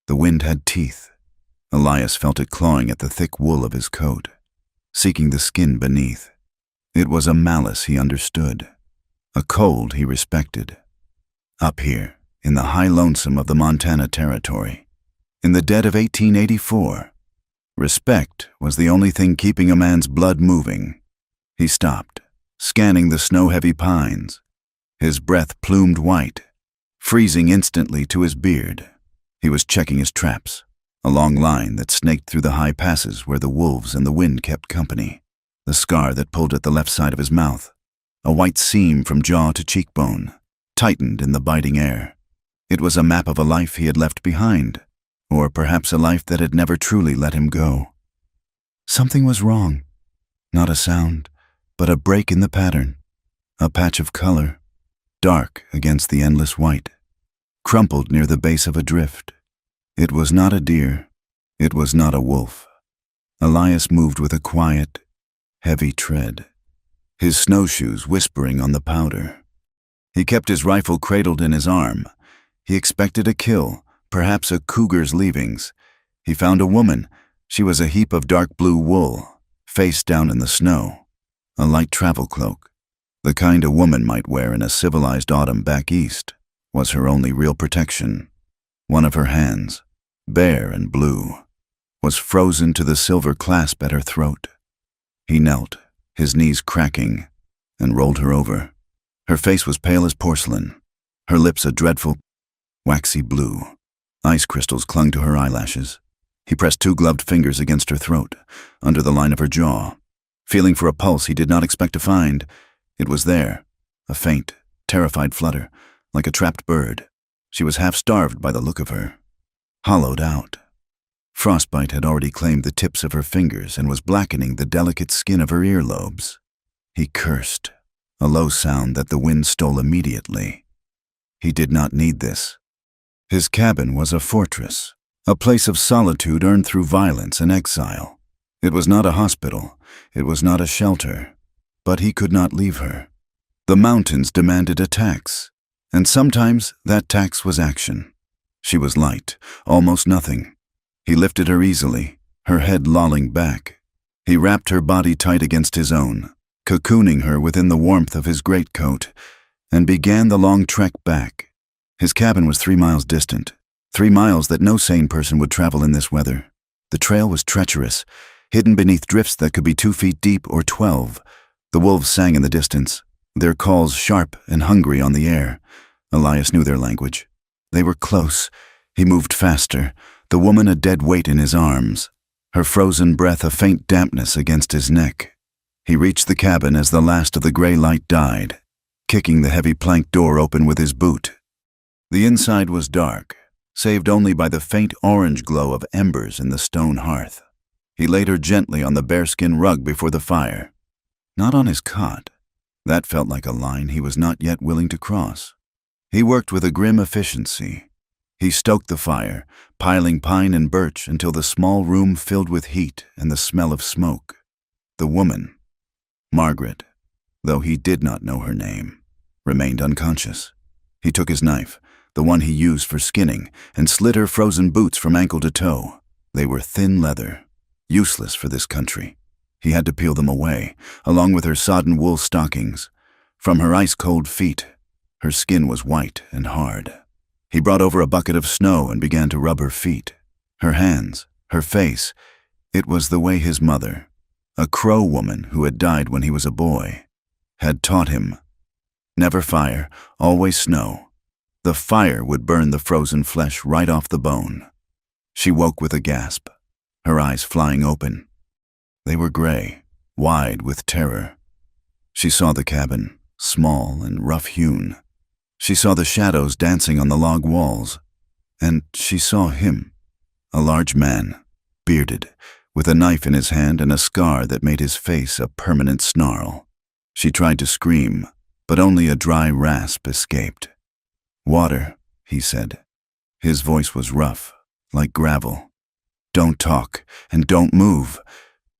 The wind had teeth. Elias felt it clawing at the thick wool of his coat, seeking the skin beneath. It was a malice he understood, a cold he respected. Up here, in the high lonesome of the Montana Territory, in the dead of 1884, respect was the only thing keeping a man's blood moving. He stopped, scanning the snow-heavy pines, his breath plumed white, freezing instantly to his beard. He was checking his traps, a long line that snaked through the high passes where the wolves and the wind kept company, the scar that pulled at the left side of his mouth, a white seam from jaw to cheekbone, tightened in the biting air. It was a map of a life he had left behind, or perhaps a life that had never truly let him go. Something was wrong. Not a sound, but a break in the pattern, a patch of color, dark against the endless white, crumpled near the base of a drift. It was not a deer. It was not a wolf. Elias moved with a quiet, heavy tread, his snowshoes whispering on the powder. He kept his rifle cradled in his arm. He expected a kill, perhaps a cougar's leavings. He found a woman. She was a heap of dark blue wool, face down in the snow, a light travel cloak. The kind a woman might wear in a civilized autumn back east was her only real protection. One of her hands, bare and blue, was frozen to the silver clasp at her throat. He knelt, his knees cracking, and rolled her over. Her face was pale as porcelain, her lips a dreadful, waxy blue. Ice crystals clung to her eyelashes. He pressed two gloved fingers against her throat, under the line of her jaw, feeling for a pulse he did not expect to find. It was there, a faint, terrified flutter, like a trapped bird. She was half-starved by the look of her, hollowed out. Frostbite had already claimed the tips of her fingers and was blackening the delicate skin of her earlobes. He cursed, a low sound that the wind stole immediately. He did not need this. His cabin was a fortress, a place of solitude earned through violence and exile. It was not a hospital, it was not a shelter, but he could not leave her. The mountains demanded a tax, and sometimes that tax was action. She was light, almost nothing. He lifted her easily, her head lolling back. He wrapped her body tight against his own, cocooning her within the warmth of his greatcoat, and began the long trek back. His cabin was 3 miles distant, 3 miles that no sane person would travel in this weather. The trail was treacherous, hidden beneath drifts that could be 2 feet deep or 12. The wolves sang in the distance, their calls sharp and hungry on the air. Elias knew their language. They were close. He moved faster, the woman a dead weight in his arms, her frozen breath a faint dampness against his neck. He reached the cabin as the last of the gray light died, kicking the heavy plank door open with his boot. The inside was dark, saved only by the faint orange glow of embers in the stone hearth. He laid her gently on the bearskin rug before the fire. Not on his cot. That felt like a line he was not yet willing to cross. He worked with a grim efficiency. He stoked the fire, piling pine and birch until the small room filled with heat and the smell of smoke. The woman, Margaret, though he did not know her name, remained unconscious. He took his knife, the one he used for skinning, and slit her frozen boots from ankle to toe. They were thin leather, useless for this country. He had to peel them away, along with her sodden wool stockings. From her ice-cold feet, her skin was white and hard. He brought over a bucket of snow and began to rub her feet, her hands, her face. It was the way his mother, a Crow woman who had died when he was a boy, had taught him. Never fire, always snow. The fire would burn the frozen flesh right off the bone. She woke with a gasp, her eyes flying open. They were gray, wide with terror. She saw the cabin, small and rough-hewn. She saw the shadows dancing on the log walls, and she saw him, a large man, bearded, with a knife in his hand and a scar that made his face a permanent snarl. She tried to scream, but only a dry rasp escaped. "Water," he said. His voice was rough, like gravel. "Don't talk, and don't move."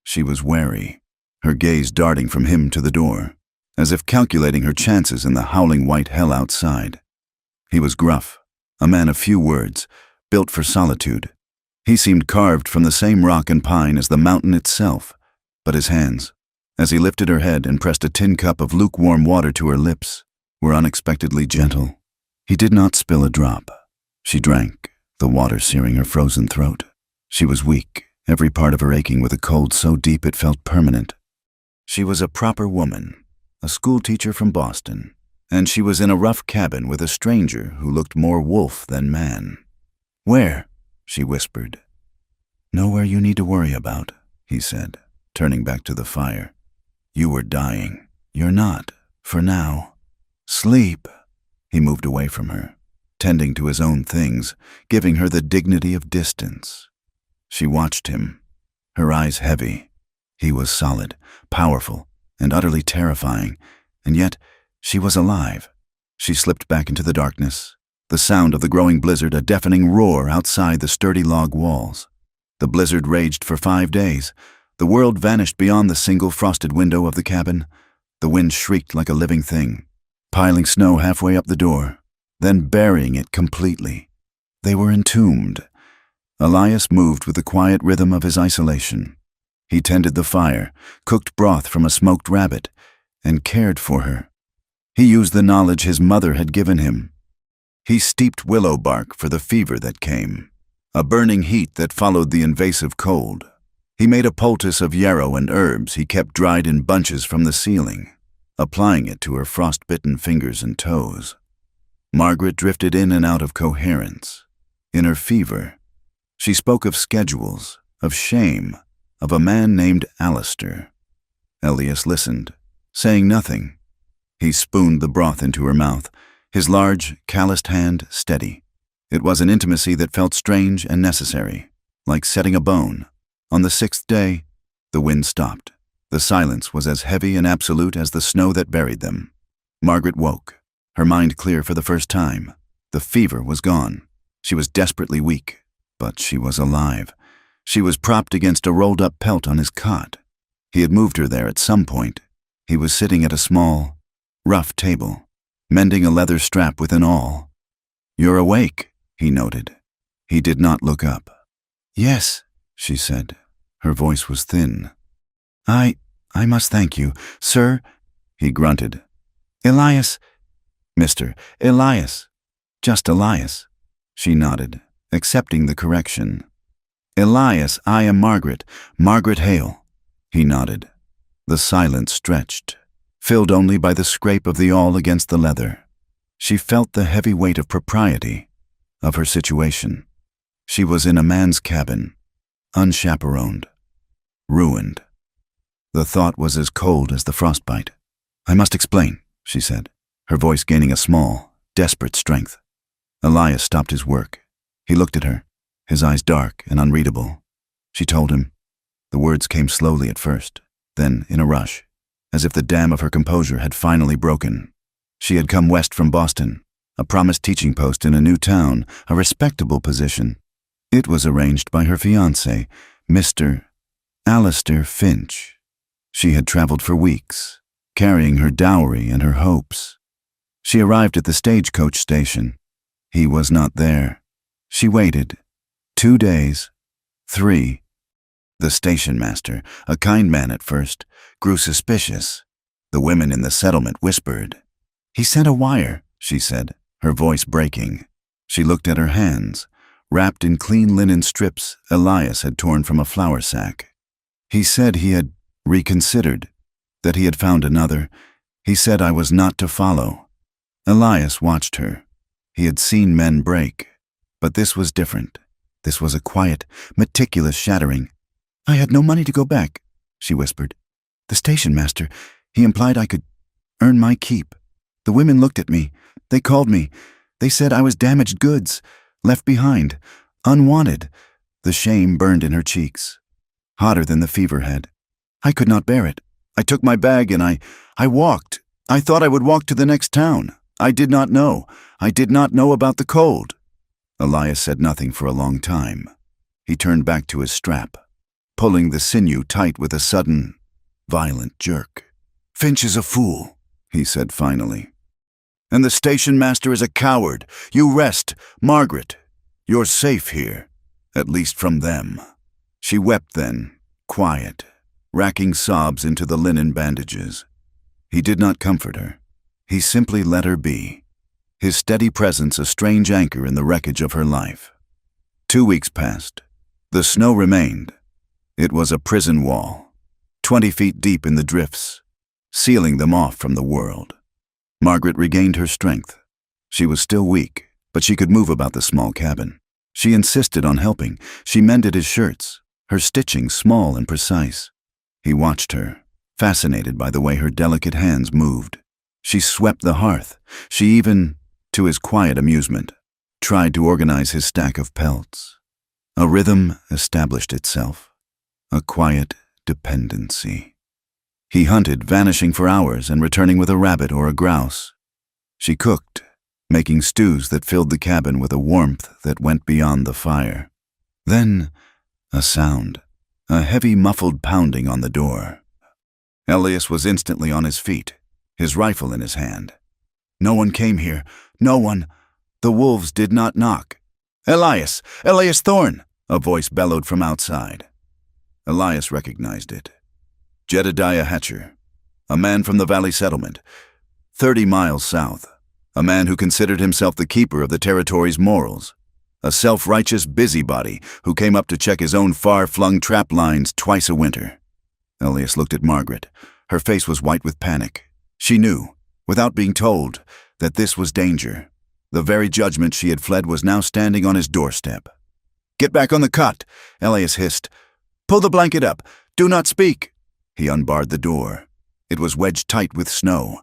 She was wary, her gaze darting from him to the door, as if calculating her chances in the howling white hell outside. He was gruff, a man of few words, built for solitude. He seemed carved from the same rock and pine as the mountain itself, but his hands, as he lifted her head and pressed a tin cup of lukewarm water to her lips, were unexpectedly gentle. He did not spill a drop. She drank, the water searing her frozen throat. She was weak, every part of her aching with a cold so deep it felt permanent. She was a proper woman, a schoolteacher from Boston, and she was in a rough cabin with a stranger who looked more wolf than man. "Where?" she whispered. "Nowhere you need to worry about," he said, turning back to the fire. "You were dying. You're not, for now. Sleep." He moved away from her, tending to his own things, giving her the dignity of distance. She watched him, her eyes heavy. He was solid, powerful, and utterly terrifying, and yet she was alive. She slipped back into the darkness, the sound of the growing blizzard a deafening roar outside the sturdy log walls. The blizzard raged for 5 days. The world vanished beyond the single frosted window of the cabin. The wind shrieked like a living thing, piling snow halfway up the door, then burying it completely. They were entombed. Elias moved with the quiet rhythm of his isolation. He tended the fire, cooked broth from a smoked rabbit, and cared for her. He used the knowledge his mother had given him. He steeped willow bark for the fever that came, a burning heat that followed the invasive cold. He made a poultice of yarrow and herbs he kept dried in bunches from the ceiling, applying it to her frost-bitten fingers and toes. Margaret drifted in and out of coherence. In her fever, she spoke of schedules, of shame, of a man named Alistair. Elias listened, saying nothing. He spooned the broth into her mouth, his large, calloused hand steady. It was an intimacy that felt strange and necessary, like setting a bone. On the 6th day, the wind stopped. The silence was as heavy and absolute as the snow that buried them. Margaret woke, her mind clear for the first time. The fever was gone. She was desperately weak, but she was alive. She was propped against a rolled-up pelt on his cot. He had moved her there at some point. He was sitting at a small, rough table, mending a leather strap with an awl. "You're awake," he noted. He did not look up. "Yes," she said. Her voice was thin. I must thank you, sir," he grunted. "Elias, Mr. Elias, just Elias." She nodded, accepting the correction. "Elias, I am Margaret Hale." He nodded. The silence stretched, filled only by the scrape of the awl against the leather. She felt the heavy weight of propriety, of her situation. She was in a man's cabin, unchaperoned, ruined. The thought was as cold as the frostbite. "I must explain," she said, her voice gaining a small, desperate strength. Elias stopped his work. He looked at her, his eyes dark and unreadable. She told him. The words came slowly at first, then in a rush, as if the dam of her composure had finally broken. She had come west from Boston, a promised teaching post in a new town, a respectable position. It was arranged by her fiancé, Mr. Alistair Finch. She had traveled for weeks, carrying her dowry and her hopes. She arrived at the stagecoach station. He was not there. She waited. 2 days. 3. The station master, a kind man at first, grew suspicious. The women in the settlement whispered. "He sent a wire," she said, her voice breaking. She looked at her hands, wrapped in clean linen strips Elias had torn from a flour sack. "He said he had reconsidered, that he had found another. He said I was not to follow." Elias watched her. He had seen men break, but this was different. This was a quiet, meticulous shattering. "I had no money to go back," she whispered. "The station master, he implied I could earn my keep. The women looked at me. They called me. They said I was damaged goods, left behind, unwanted." The shame burned in her cheeks, hotter than the fever had. "I could not bear it. I took my bag and I walked. I thought I would walk to the next town. I did not know. I did not know about the cold." Elias said nothing for a long time. He turned back to his strap, pulling the sinew tight with a sudden, violent jerk. "Finch is a fool," he said finally. "And the station master is a coward. You rest, Margaret. You're safe here, at least from them." She wept then, quiet, racking sobs into the linen bandages. He did not comfort her. He simply let her be, his steady presence a strange anchor in the wreckage of her life. 2 weeks passed. The snow remained. It was a prison wall, 20 feet deep in the drifts, sealing them off from the world. Margaret regained her strength. She was still weak, but she could move about the small cabin. She insisted on helping. She mended his shirts, her stitching small and precise. He watched her, fascinated by the way her delicate hands moved. She swept the hearth. She even, to his quiet amusement, tried to organize his stack of pelts. A rhythm established itself, a quiet dependency. He hunted, vanishing for hours and returning with a rabbit or a grouse. She cooked, making stews that filled the cabin with a warmth that went beyond the fire. Then, a sound, a heavy muffled pounding on the door. Elias was instantly on his feet, his rifle in his hand. "No one came here. No one. The wolves did not knock." "Elias! Elias Thorne!" a voice bellowed from outside. Elias recognized it. Jedediah Hatcher, a man from the Valley Settlement, 30 miles south, a man who considered himself the keeper of the territory's morals, a self-righteous busybody who came up to check his own far-flung trap lines twice a winter. Elias looked at Margaret. Her face was white with panic. She knew, without being told, that this was danger. The very judgment she had fled was now standing on his doorstep. "Get back on the cot," Elias hissed. "Pull the blanket up. Do not speak." He unbarred the door. It was wedged tight with snow.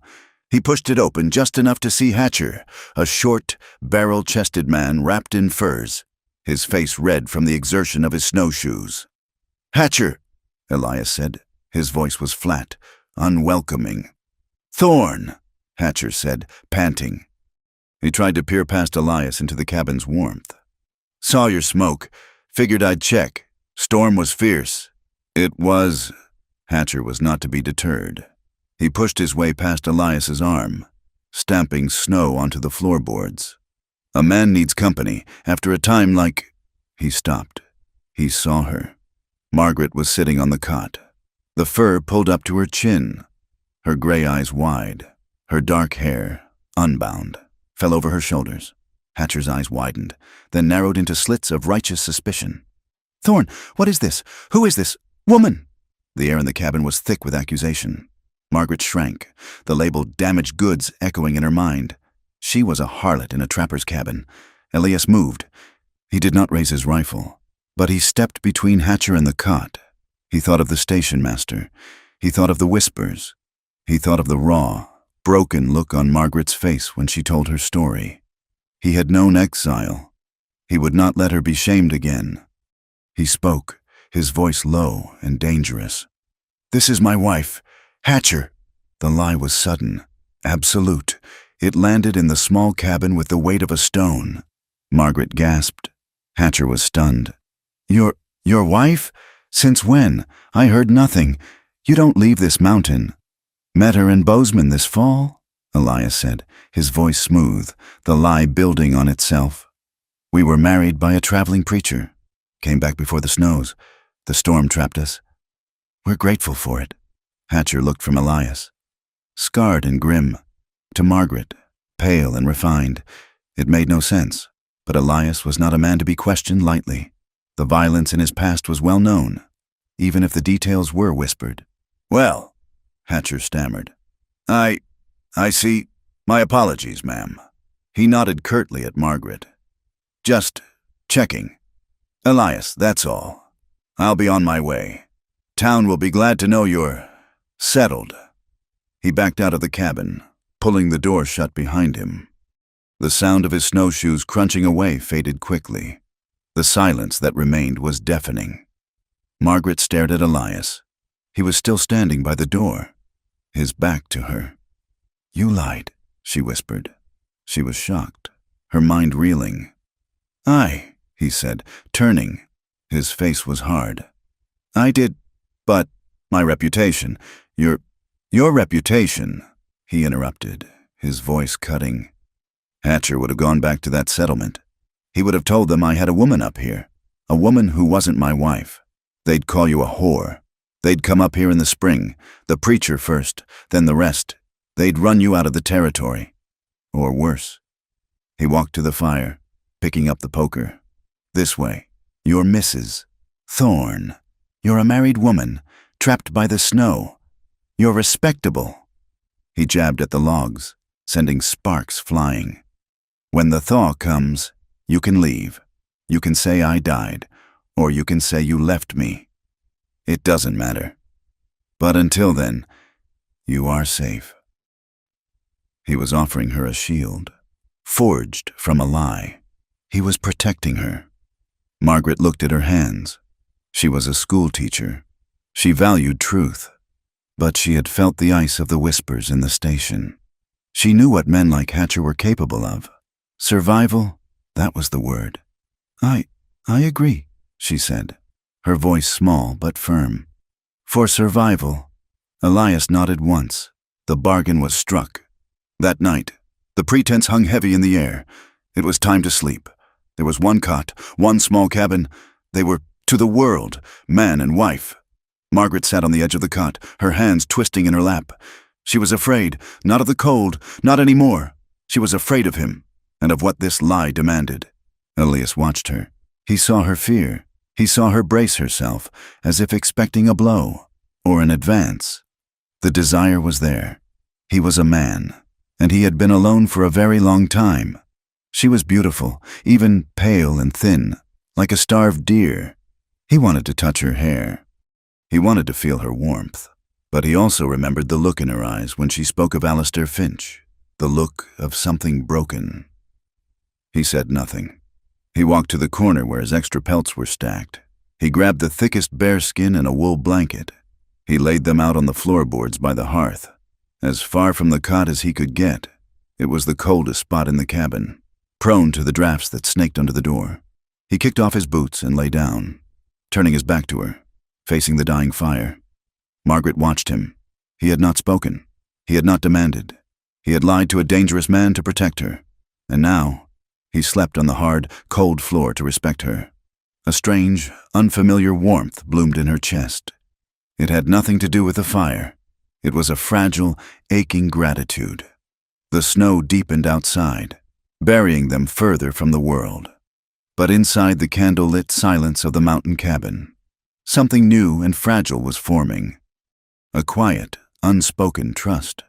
He pushed it open just enough to see Hatcher, a short, barrel-chested man wrapped in furs, his face red from the exertion of his snowshoes. "Hatcher," Elias said. His voice was flat, unwelcoming. "Thorne," Hatcher said, panting. He tried to peer past Elias into the cabin's warmth. "Saw your smoke. Figured I'd check. Storm was fierce." It was. Hatcher was not to be deterred. He pushed his way past Elias's arm, stamping snow onto the floorboards. "A man needs company. After a time like—" He stopped. He saw her. Margaret was sitting on the cot, the fur pulled up to her chin, her gray eyes wide, her dark hair, unbound, fell over her shoulders. Hatcher's eyes widened, then narrowed into slits of righteous suspicion. "Thorne, what is this? Who is this woman?" The air in the cabin was thick with accusation. Margaret shrank, the label damaged goods echoing in her mind. She was a harlot in a trapper's cabin. Elias moved. He did not raise his rifle, but he stepped between Hatcher and the cot. He thought of the station master. He thought of the whispers. He thought of the raw, broken look on Margaret's face when she told her story. He had known exile. He would not let her be shamed again. He spoke, his voice low and dangerous. "This is my wife, Hatcher." The lie was sudden, absolute. It landed in the small cabin with the weight of a stone. Margaret gasped. Hatcher was stunned. Your wife? Since when? I heard nothing. You don't leave this mountain." "Met her in Bozeman this fall," Elias said, his voice smooth, the lie building on itself. "We were married by a traveling preacher. Came back before the snows. The storm trapped us. We're grateful for it." Hatcher looked from Elias, scarred and grim, to Margaret, pale and refined. It made no sense, but Elias was not a man to be questioned lightly. The violence in his past was well known, even if the details were whispered. "Well," Hatcher stammered. I see. My apologies, ma'am." He nodded curtly at Margaret. "Just checking. Elias, that's all. I'll be on my way. Town will be glad to know you're settled." He backed out of the cabin, pulling the door shut behind him. The sound of his snowshoes crunching away faded quickly. The silence that remained was deafening. Margaret stared at Elias. He was still standing by the door, his back to her. "You lied," she whispered. She was shocked, her mind reeling. "Aye," he said, turning. His face was hard. "I did, but my reputation, your reputation," he interrupted, his voice cutting. "Hatcher would have gone back to that settlement. He would have told them I had a woman up here, a woman who wasn't my wife. They'd call you a whore. They'd come up here in the spring, the preacher first, then the rest. They'd run you out of the territory. Or worse. He walked to the fire, picking up the poker. This way. You're Mrs. Thorne. You're a married woman, trapped by the snow. You're respectable. He jabbed at the logs, sending sparks flying. When the thaw comes, you can leave. You can say I died, or you can say you left me. It doesn't matter. But until then, you are safe. He was offering her a shield, forged from a lie. He was protecting her. Margaret looked at her hands. She was a schoolteacher. She valued truth. But she had felt the ice of the whispers in the station. She knew what men like Hatcher were capable of. Survival, that was the word. I agree, she said, her voice small but firm. For survival. Elias nodded once. The bargain was struck. That night, the pretense hung heavy in the air. It was time to sleep. There was one cot, one small cabin. They were to the world, man and wife. Margaret sat on the edge of the cot, her hands twisting in her lap. She was afraid, not of the cold, not anymore. She was afraid of him, and of what this lie demanded. Elias watched her. He saw her fear. He saw her brace herself, as if expecting a blow, or an advance. The desire was there. He was a man, and he had been alone for a very long time. She was beautiful, even pale and thin, like a starved deer. He wanted to touch her hair. He wanted to feel her warmth. But he also remembered the look in her eyes when she spoke of Alistair Finch, the look of something broken. He said nothing. He walked to the corner where his extra pelts were stacked. He grabbed the thickest bear skin and a wool blanket. He laid them out on the floorboards by the hearth. As far from the cot as he could get, it was the coldest spot in the cabin, prone to the drafts that snaked under the door. He kicked off his boots and lay down, turning his back to her, facing the dying fire. Margaret watched him. He had not spoken. He had not demanded. He had lied to a dangerous man to protect her. And now, he slept on the hard, cold floor to respect her. A strange, unfamiliar warmth bloomed in her chest. It had nothing to do with the fire. It was a fragile, aching gratitude. The snow deepened outside, burying them further from the world. But inside the candle-lit silence of the mountain cabin, something new and fragile was forming. A quiet, unspoken trust.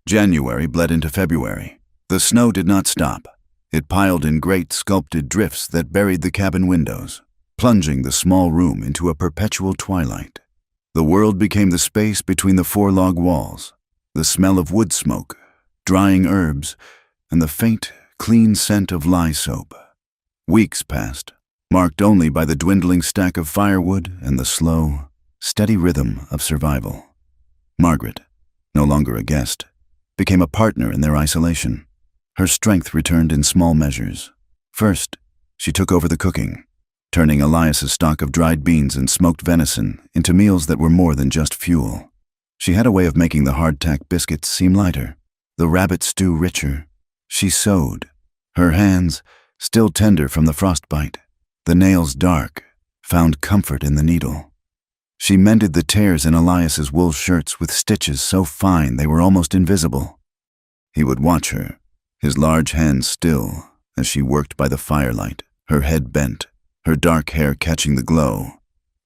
January bled into February. The snow did not stop. It piled in great sculpted drifts that buried the cabin windows, plunging the small room into a perpetual twilight. The world became the space between the four log walls, the smell of wood smoke, drying herbs, and the faint, clean scent of lye soap. Weeks passed, marked only by the dwindling stack of firewood and the slow, steady rhythm of survival. Margaret, no longer a guest, became a partner in their isolation. Her strength returned in small measures. First, she took over the cooking, turning Elias's stock of dried beans and smoked venison into meals that were more than just fuel. She had a way of making the hardtack biscuits seem lighter, the rabbit stew richer. She sewed, her hands, still tender from the frostbite, the nails dark, found comfort in the needle. She mended the tears in Elias's wool shirts with stitches so fine they were almost invisible. He would watch her, his large hands still, as she worked by the firelight, her head bent, her dark hair catching the glow.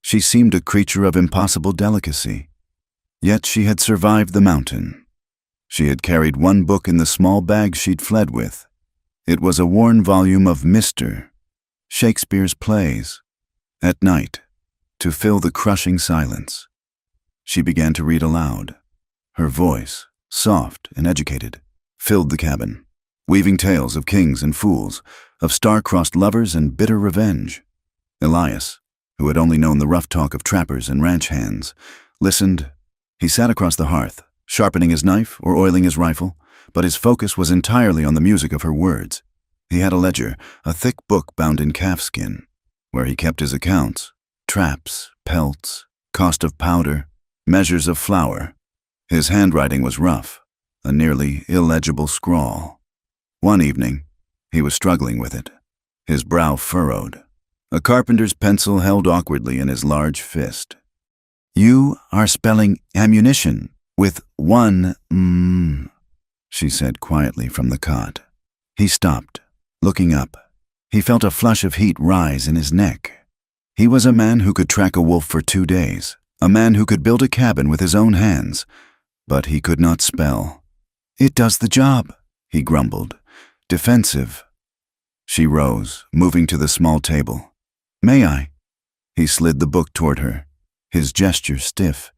She seemed a creature of impossible delicacy. Yet she had survived the mountain. She had carried one book in the small bag she'd fled with. It was a worn volume of Mr. Shakespeare's plays. At night, to fill the crushing silence, she began to read aloud. Her voice, soft and educated, filled the cabin, weaving tales of kings and fools, of star-crossed lovers and bitter revenge. Elias, who had only known the rough talk of trappers and ranch hands, listened. He sat across the hearth, sharpening his knife or oiling his rifle, but his focus was entirely on the music of her words. He had a ledger, a thick book bound in calfskin, where he kept his accounts, traps, pelts, cost of powder, measures of flour. His handwriting was rough, a nearly illegible scrawl. One evening, he was struggling with it. his brow furrowed, a carpenter's pencil held awkwardly in his large fist. "You are spelling ammunition with one she said quietly from the cot. He stopped, looking up. He felt a flush of heat rise in his neck. He was a man who could track a wolf for 2 days, a man who could build a cabin with his own hands, but he could not spell. "It does the job," he grumbled, defensive. She rose, moving to the small table. "May I?" He slid the book toward her, his gesture stiff.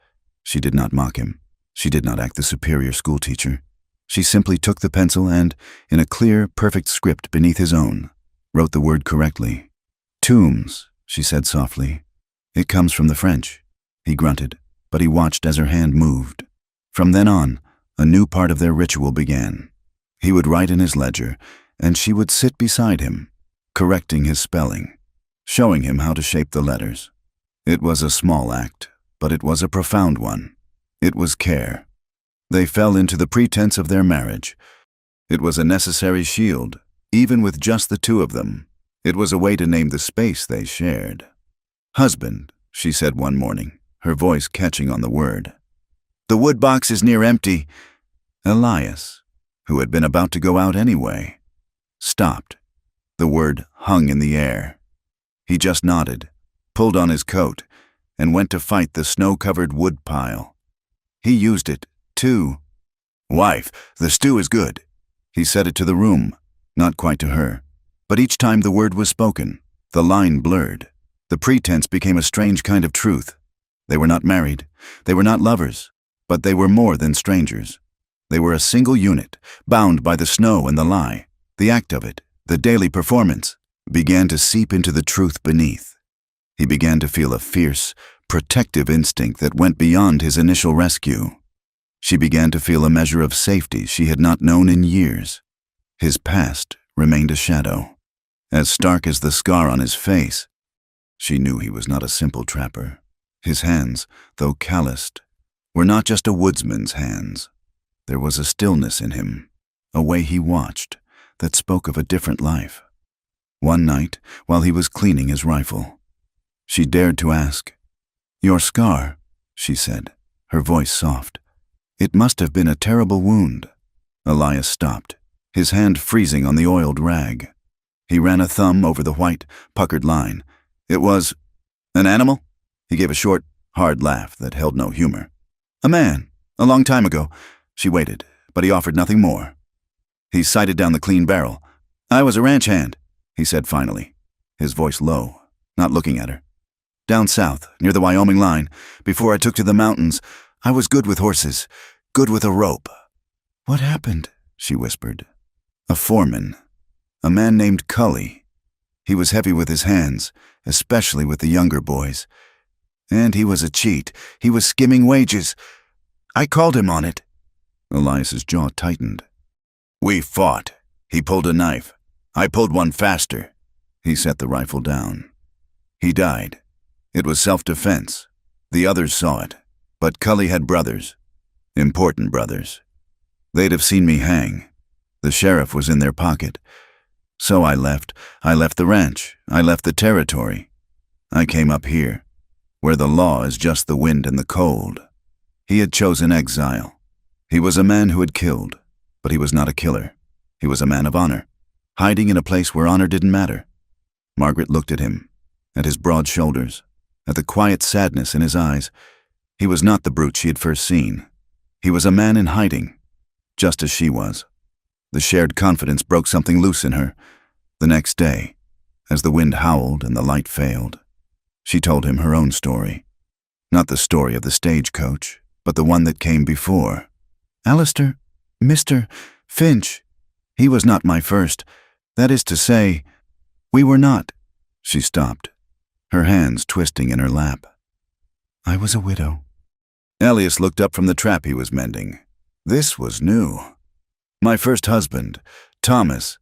She did not mock him. She did not act the superior schoolteacher. She simply took the pencil and, in a clear, perfect script beneath his own, wrote the word correctly. "Tombs," she said softly. "It comes from the French." He grunted, but he watched as her hand moved. From then on, a new part of their ritual began. He would write in his ledger, and she would sit beside him, correcting his spelling, showing him how to shape the letters. It was a small act, but it was a profound one. It was care. They fell into the pretense of their marriage. It was a necessary shield, even with just the two of them. It was a way to name the space they shared. "Husband," she said one morning, her voice catching on the word. "The wood box is near empty." Elias, who had been about to go out anyway, stopped. The word hung in the air. He just nodded, pulled on his coat, and went to fight the snow-covered wood pile. He used it, too. "Wife, the stew is good." He said it to the room, not quite to her. But each time the word was spoken, the line blurred. The pretense became a strange kind of truth. They were not married. They were not lovers. But they were more than strangers. They were a single unit, bound by the snow and the lie. The act of it, the daily performance, began to seep into the truth beneath. He began to feel a fierce, protective instinct that went beyond his initial rescue. She began to feel a measure of safety she had not known in years. His past remained a shadow, as stark as the scar on his face. She knew he was not a simple trapper. His hands, though calloused, were not just a woodsman's hands. There was a stillness in him, a way he watched, that spoke of a different life. One night, while he was cleaning his rifle, she dared to ask. "Your scar," she said, her voice soft. "It must have been a terrible wound." Elias stopped, his hand freezing on the oiled rag. He ran a thumb over the white, puckered line. "It was an animal?" He gave a short, hard laugh that held no humor. "A man, a long time ago." She waited, but he offered nothing more. He sighted down the clean barrel. "I was a ranch hand," he said finally, his voice low, not looking at her. "Down south, near the Wyoming line, before I took to the mountains, I was good with horses, good with a rope." "What happened?" she whispered. "A foreman, a man named Cully. He was heavy with his hands, especially with the younger boys. And he was a cheat. He was skimming wages. I called him on it." Elias's jaw tightened. "We fought. He pulled a knife. I pulled one faster." He set the rifle down. "He died. It was self-defense. The others saw it. But Cully had brothers. Important brothers. They'd have seen me hang. The sheriff was in their pocket. So I left. I left the ranch. I left the territory. I came up here, where the law is just the wind and the cold." He had chosen exile. He was a man who had killed, but he was not a killer. He was a man of honor, hiding in a place where honor didn't matter. Margaret looked at him, at his broad shoulders, at the quiet sadness in his eyes. He was not the brute she had first seen. He was a man in hiding, just as she was. The shared confidence broke something loose in her. The next day, as the wind howled and the light failed, she told him her own story. Not the story of the stagecoach, but the one that came before. "Alistair, Mr. Finch, he was not my first. That is to say, we were not." She stopped, her hands twisting in her lap. "I was a widow." Elias looked up from the trap he was mending. This was new. "My first husband, Thomas,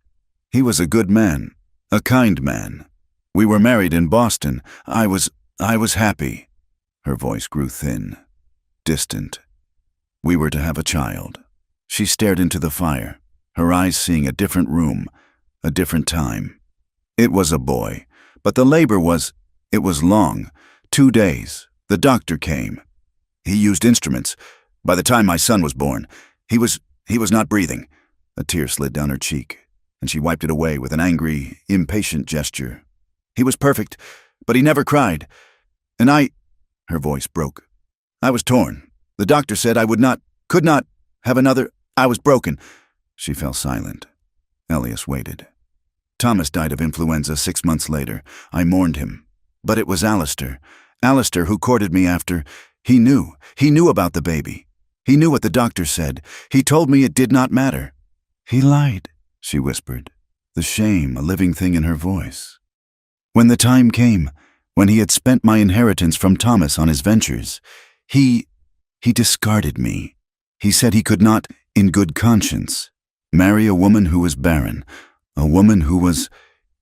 he was a good man, a kind man. We were married in Boston. I was happy." Her voice grew thin, distant. "We were to have a child." She stared into the fire, her eyes seeing a different room, a different time. It was a boy, but the labor it was long. 2 days. The doctor came. He used instruments. By the time my son was born, he was not breathing. A tear slid down her cheek, and she wiped it away with an angry, impatient gesture. He was perfect, but he never cried. And her voice broke. I was torn. The doctor said I could not have another. I was broken. She fell silent. Elias waited. Thomas died of influenza 6 months later. I mourned him. But it was Alistair who courted me after. He knew about the baby. He knew what the doctor said. He told me it did not matter. He lied, she whispered, the shame a living thing in her voice. When the time came, when he had spent my inheritance from Thomas on his ventures, he discarded me. He said he could not, in good conscience, marry a woman who was barren, a woman who was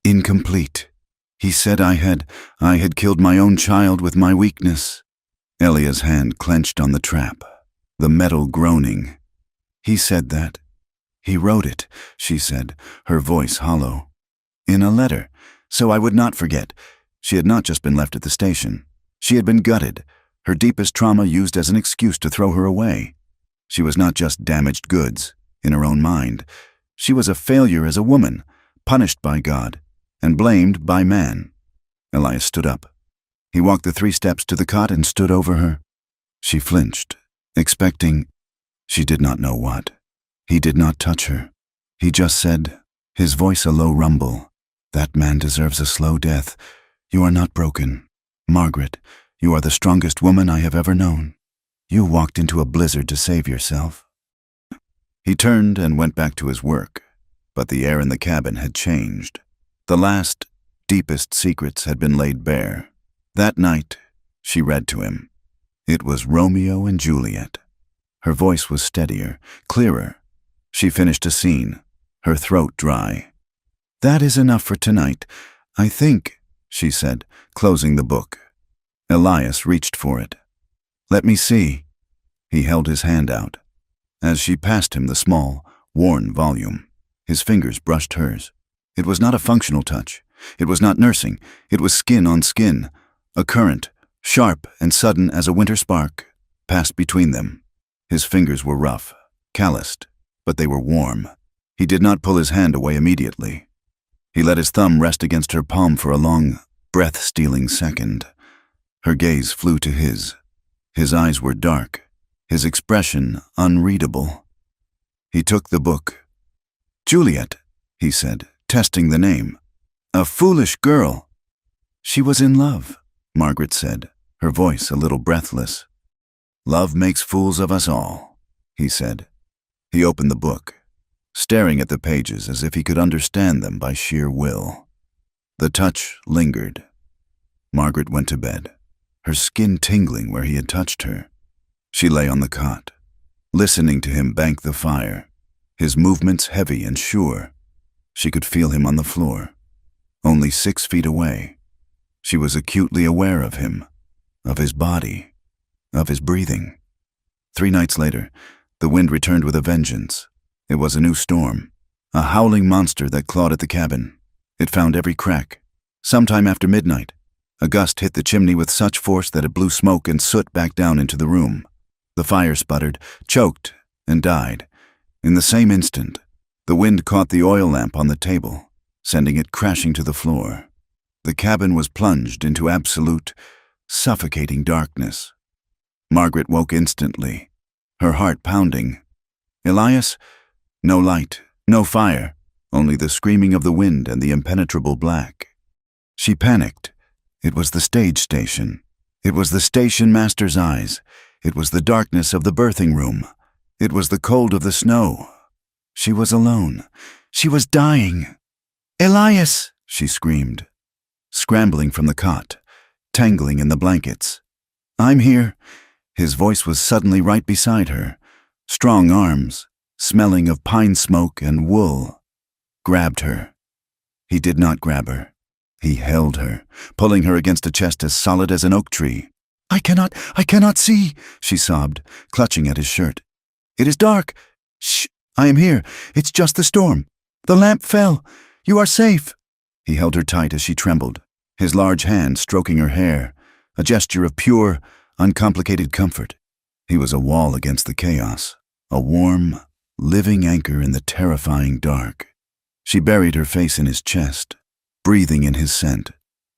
incomplete. He said I had killed my own child with my weakness. Elia's hand clenched on the trap, the metal groaning. He said that. He wrote it, she said, her voice hollow. In a letter, so I would not forget. She had not just been left at the station. She had been gutted, her deepest trauma used as an excuse to throw her away. She was not just damaged goods, in her own mind. She was a failure as a woman, punished by God, and blamed by man. Elias stood up. He walked the 3 steps to the cot and stood over her. She flinched, expecting, she did not know what. He did not touch her. He just said, his voice a low rumble, that man deserves a slow death. You are not broken. Margaret, you are the strongest woman I have ever known. You walked into a blizzard to save yourself. He turned and went back to his work, but the air in the cabin had changed. The last, deepest secrets had been laid bare. That night, she read to him. It was Romeo and Juliet. Her voice was steadier, clearer. She finished a scene, her throat dry. That is enough for tonight, I think, she said, closing the book. Elias reached for it. Let me see. He held his hand out. As she passed him the small, worn volume, his fingers brushed hers. It was not a functional touch. It was not nursing. It was skin on skin. A current, sharp and sudden as a winter spark, passed between them. His fingers were rough, calloused, but they were warm. He did not pull his hand away immediately. He let his thumb rest against her palm for a long, breath-stealing second. Her gaze flew to his. His eyes were dark, his expression unreadable. He took the book. Juliet, he said, testing the name. A foolish girl. She was in love, Margaret said, her voice a little breathless. Love makes fools of us all, he said. He opened the book, staring at the pages as if he could understand them by sheer will. The touch lingered. Margaret went to bed, her skin tingling where he had touched her. She lay on the cot, listening to him bank the fire, his movements heavy and sure. She could feel him on the floor, only 6 feet away. She was acutely aware of him, of his body, of his breathing. 3 nights later, the wind returned with a vengeance. It was a new storm, a howling monster that clawed at the cabin. It found every crack. Sometime after midnight, a gust hit the chimney with such force that it blew smoke and soot back down into the room. The fire sputtered, choked, and died. In the same instant, the wind caught the oil lamp on the table, sending it crashing to the floor. The cabin was plunged into absolute, suffocating darkness. Margaret woke instantly, her heart pounding. Elias? No light, no fire, only the screaming of the wind and the impenetrable black. She panicked. It was the stage station. It was the station master's eyes. It was the darkness of the birthing room. It was the cold of the snow. She was alone. She was dying. Elias, she screamed, scrambling from the cot, tangling in the blankets. I'm here. His voice was suddenly right beside her. Strong arms, smelling of pine smoke and wool, grabbed her. He did not grab her. He held her, pulling her against a chest as solid as an oak tree. I cannot see, she sobbed, clutching at his shirt. It is dark. Shh, I am here. It's just the storm. The lamp fell. You are safe. He held her tight as she trembled, his large hand stroking her hair, a gesture of pure, uncomplicated comfort. He was a wall against the chaos, a warm, living anchor in the terrifying dark. She buried her face in his chest, breathing in his scent,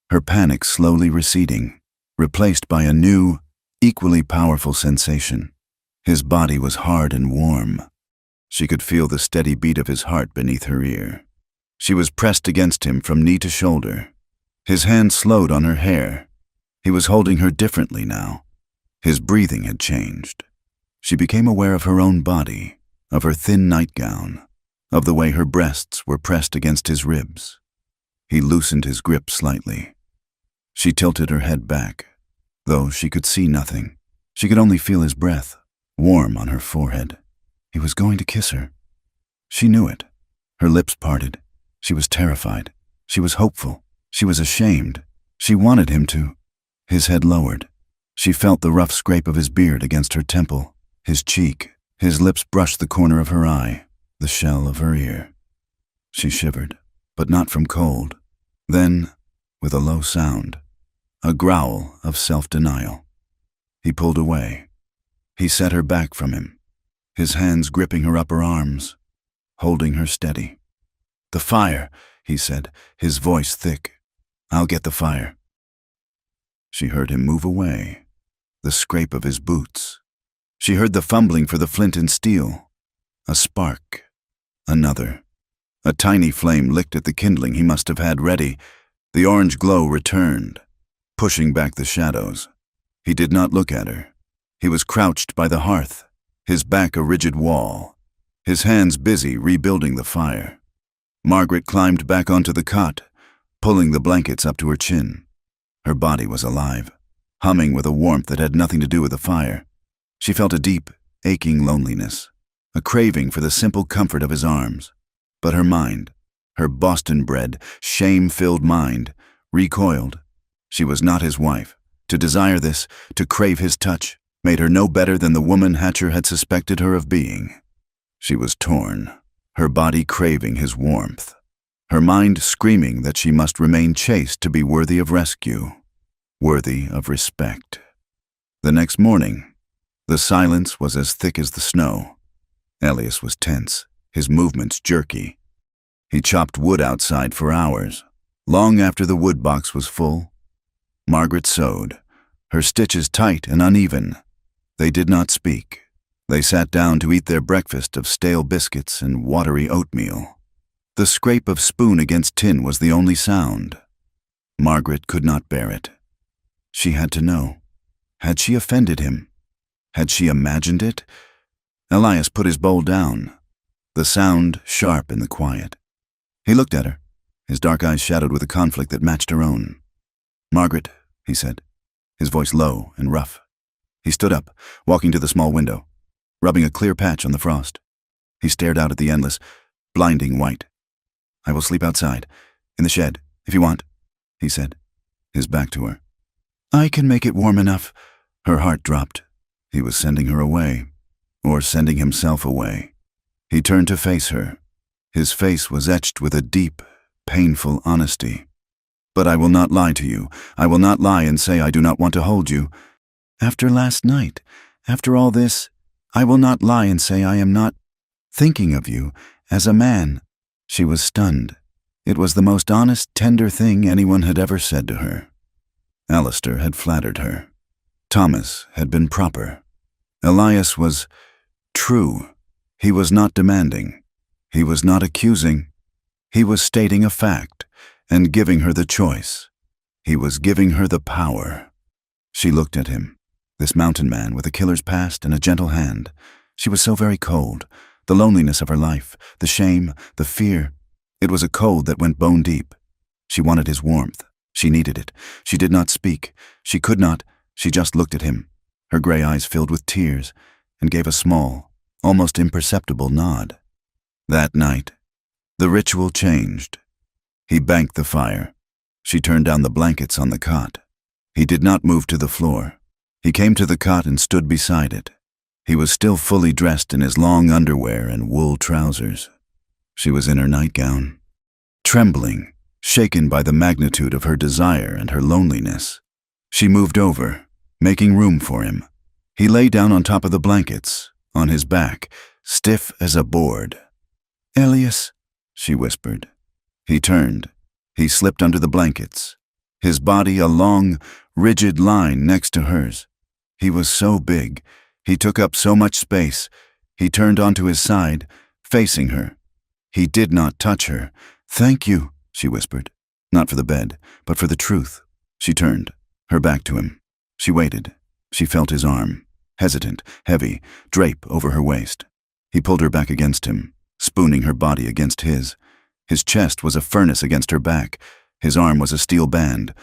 her panic slowly receding, replaced by a new, equally powerful sensation. His body was hard and warm. She could feel the steady beat of his heart beneath her ear. She was pressed against him from knee to shoulder. His hand slowed on her hair. He was holding her differently now. His breathing had changed. She became aware of her own body, of her thin nightgown, of the way her breasts were pressed against his ribs. He loosened his grip slightly. She tilted her head back. Though she could see nothing, she could only feel his breath, warm on her forehead. He was going to kiss her. She knew it. Her lips parted. She was terrified. She was hopeful. She was ashamed. She wanted him to. His head lowered. She felt the rough scrape of his beard against her temple, his cheek. His lips brushed the corner of her eye, the shell of her ear. She shivered, but not from cold. Then, with a low sound, a growl of self-denial. He pulled away. He set her back from him, his hands gripping her upper arms, holding her steady. "The fire," he said, his voice thick. "I'll get the fire." She heard him move away, the scrape of his boots. She heard the fumbling for the flint and steel. A spark. Another. A tiny flame licked at the kindling he must have had ready. The orange glow returned, pushing back the shadows. He did not look at her. He was crouched by the hearth, his back a rigid wall, his hands busy rebuilding the fire. Margaret climbed back onto the cot, pulling the blankets up to her chin. Her body was alive, humming with a warmth that had nothing to do with the fire. She felt a deep, aching loneliness, a craving for the simple comfort of his arms. But her mind, her Boston-bred, shame-filled mind, recoiled. She was not his wife. To desire this, to crave his touch, made her no better than the woman Hatcher had suspected her of being. She was torn, her body craving his warmth, her mind screaming that she must remain chaste to be worthy of rescue, worthy of respect. The next morning, the silence was as thick as the snow. Elias was tense, his movements jerky. He chopped wood outside for hours, long after the wood box was full. Margaret sewed, her stitches tight and uneven. They did not speak. They sat down to eat their breakfast of stale biscuits and watery oatmeal. The scrape of spoon against tin was the only sound. Margaret could not bear it. She had to know. Had she offended him? Had she imagined it? Elias put his bowl down, the sound sharp in the quiet. He looked at her, his dark eyes shadowed with a conflict that matched her own. "Margaret," he said, his voice low and rough. He stood up, walking to the small window, rubbing a clear patch on the frost. He stared out at the endless, blinding white. "I will sleep outside, in the shed, if you want," he said, his back to her. "I can make it warm enough." Her heart dropped. He was sending her away, or sending himself away. He turned to face her. His face was etched with a deep, painful honesty. "But I will not lie to you. I will not lie and say I do not want to hold you. After last night, after all this, I will not lie and say I am not thinking of you as a man." She was stunned. It was the most honest, tender thing anyone had ever said to her. Alistair had flattered her. Thomas had been proper. Elias was true. He was not demanding. He was not accusing. He was stating a fact and giving her the choice. He was giving her the power. She looked at him, this mountain man with a killer's past and a gentle hand. She was so very cold. The loneliness of her life, the shame, the fear. It was a cold that went bone deep. She wanted his warmth. She needed it. She did not speak. She could not. She just looked at him, her gray eyes filled with tears, and gave a small, almost imperceptible nod. That night, the ritual changed. He banked the fire. She turned down the blankets on the cot. He did not move to the floor. He came to the cot and stood beside it. He was still fully dressed in his long underwear and wool trousers. She was in her nightgown, trembling, shaken by the magnitude of her desire and her loneliness. She moved over, making room for him. He lay down on top of the blankets, on his back, stiff as a board. "Elias," she whispered. He turned. He slipped under the blankets, his body a long, rigid line next to hers. He was so big. He took up so much space. He turned onto his side, facing her. He did not touch her. "Thank you," she whispered. Not for the bed, but for the truth. She turned, her back to him. She waited. She felt his arm, hesitant, heavy, drape over her waist. He pulled her back against him, spooning her body against his. His chest was a furnace against her back. His arm was a steel band,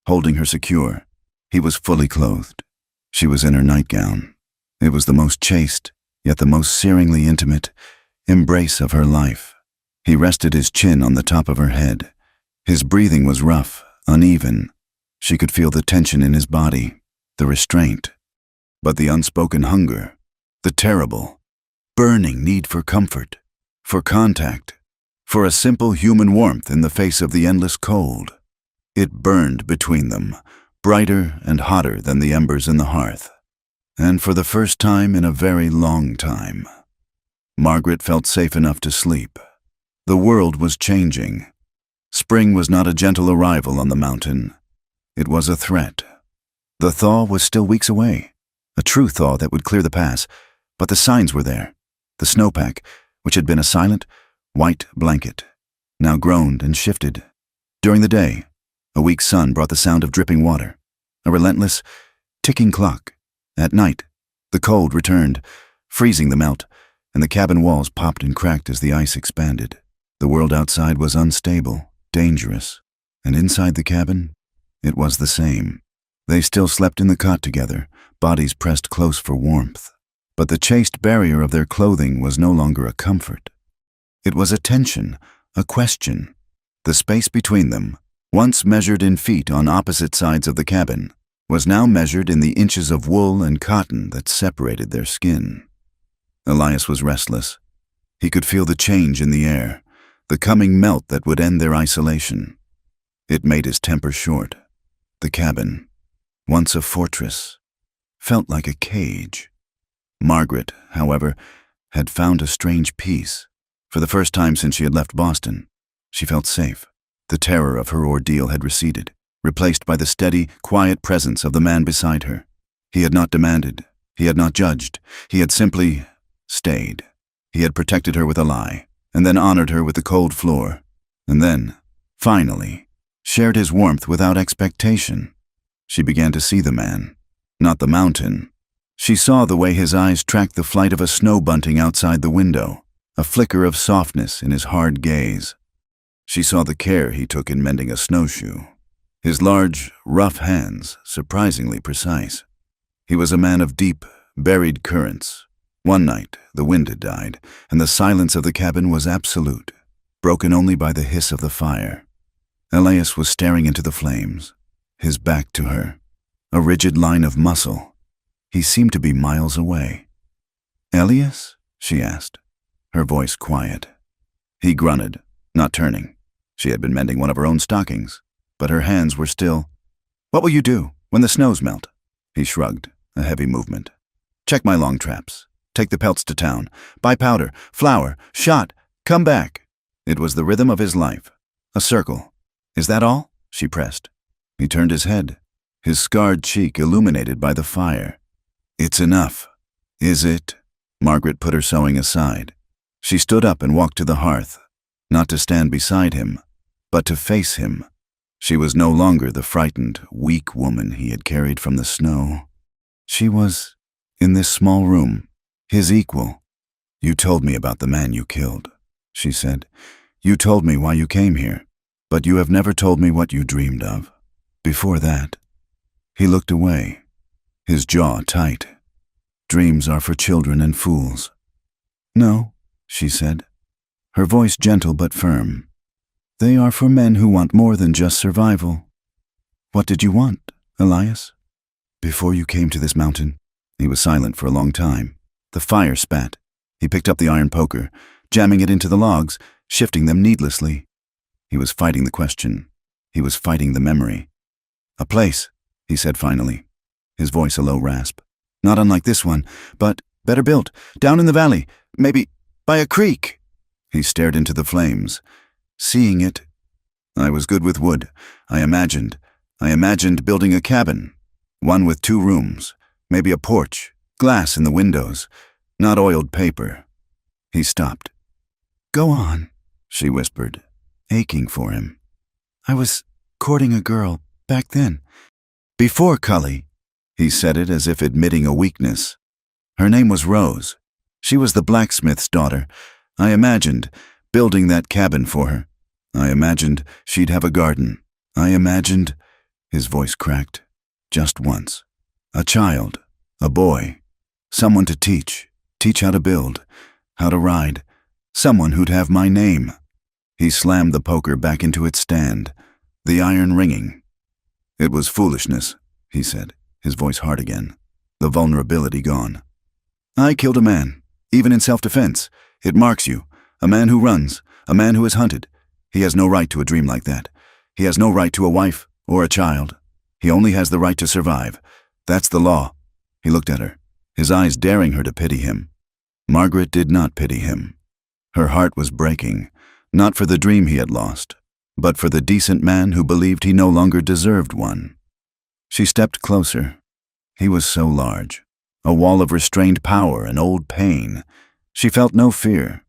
holding her secure. He was fully clothed. She was in her nightgown. It was the most chaste, yet the most searingly intimate embrace of her life. He rested his chin on the top of her head. His breathing was rough, uneven. She could feel the tension in his body, the restraint, but the unspoken hunger, the terrible, burning need for comfort, for contact, for a simple human warmth in the face of the endless cold. It burned between them, brighter and hotter than the embers in the hearth. And for the first time in a very long time, Margaret felt safe enough to sleep. The world was changing. Spring was not a gentle arrival on the mountain. It was a threat. The thaw was still weeks away, a true thaw that would clear the pass, but the signs were there. The snowpack, which had been a silent, white blanket, now groaned and shifted. During the day, a weak sun brought the sound of dripping water, a relentless, ticking clock. At night, the cold returned, freezing the melt, and the cabin walls popped and cracked as the ice expanded. The world outside was unstable, dangerous, and inside the cabin, it was the same. They still slept in the cot together, bodies pressed close for warmth. But the chaste barrier of their clothing was no longer a comfort. It was a tension, a question. The space between them, once measured in feet on opposite sides of the cabin, was now measured in the inches of wool and cotton that separated their skin. Elias was restless. He could feel the change in the air, the coming melt that would end their isolation. It made his temper short. The cabin, once a fortress, felt like a cage. Margaret, however, had found a strange peace. For the first time since she had left Boston, she felt safe. The terror of her ordeal had receded, replaced by the steady, quiet presence of the man beside her. He had not demanded. He had not judged. He had simply stayed. He had protected her with a lie, and then honored her with the cold floor, and then, finally, shared his warmth without expectation. She began to see the man, not the mountain. She saw the way his eyes tracked the flight of a snow bunting outside the window, a flicker of softness in his hard gaze. She saw the care he took in mending a snowshoe, his large, rough hands surprisingly precise. He was a man of deep, buried currents. One night, the wind had died, and the silence of the cabin was absolute, broken only by the hiss of the fire. Elias was staring into the flames, his back to her, a rigid line of muscle. He seemed to be miles away. "Elias?" she asked, her voice quiet. He grunted, not turning. She had been mending one of her own stockings, but her hands were still. "What will you do when the snows melt?" He shrugged, a heavy movement. "Check my long traps. Take the pelts to town. Buy powder, flour, shot. Come back." It was the rhythm of his life. A circle. "Is that all?" she pressed. He turned his head, his scarred cheek illuminated by the fire. "It's enough." "Is it?" Margaret put her sewing aside. She stood up and walked to the hearth, not to stand beside him, but to face him. She was no longer the frightened, weak woman he had carried from the snow. She was, in this small room, his equal. "You told me about the man you killed," she said. "You told me why you came here, but you have never told me what you dreamed of. Before that." He looked away, his jaw tight. "Dreams are for children and fools." "No," she said, her voice gentle but firm. "They are for men who want more than just survival." "What did you want, Elias?" "Before you came to this mountain." He was silent for a long time. The fire spat. He picked up the iron poker, jamming it into the logs, shifting them needlessly. He was fighting the question. He was fighting the memory. "A place," he said finally, his voice a low rasp. "Not unlike this one, but better built, down in the valley, maybe by a creek." He stared into the flames. Seeing it, I was good with wood. I imagined building a cabin, one with 2 rooms, maybe a porch, glass in the windows, not oiled paper. He stopped. "Go on," she whispered, aching for him. "I was courting a girl back then. Before Cully." He said it as if admitting a weakness. "Her name was Rose. She was the blacksmith's daughter. I imagined building that cabin for her. I imagined she'd have a garden. I imagined—" His voice cracked. "Just once. A child, a boy, someone to teach how to build, how to ride, someone who'd have my name." He slammed the poker back into its stand, the iron ringing. "It was foolishness," he said, his voice hard again, the vulnerability gone. "I killed a man, even in self-defense. It marks you. A man who runs, a man who is hunted. He has no right to a dream like that. He has no right to a wife or a child. He only has the right to survive. That's the law." He looked at her, his eyes daring her to pity him. Margaret did not pity him. Her heart was breaking, not for the dream he had lost, but for the decent man who believed he no longer deserved one. She stepped closer. He was so large, a wall of restrained power and old pain. She felt no fear.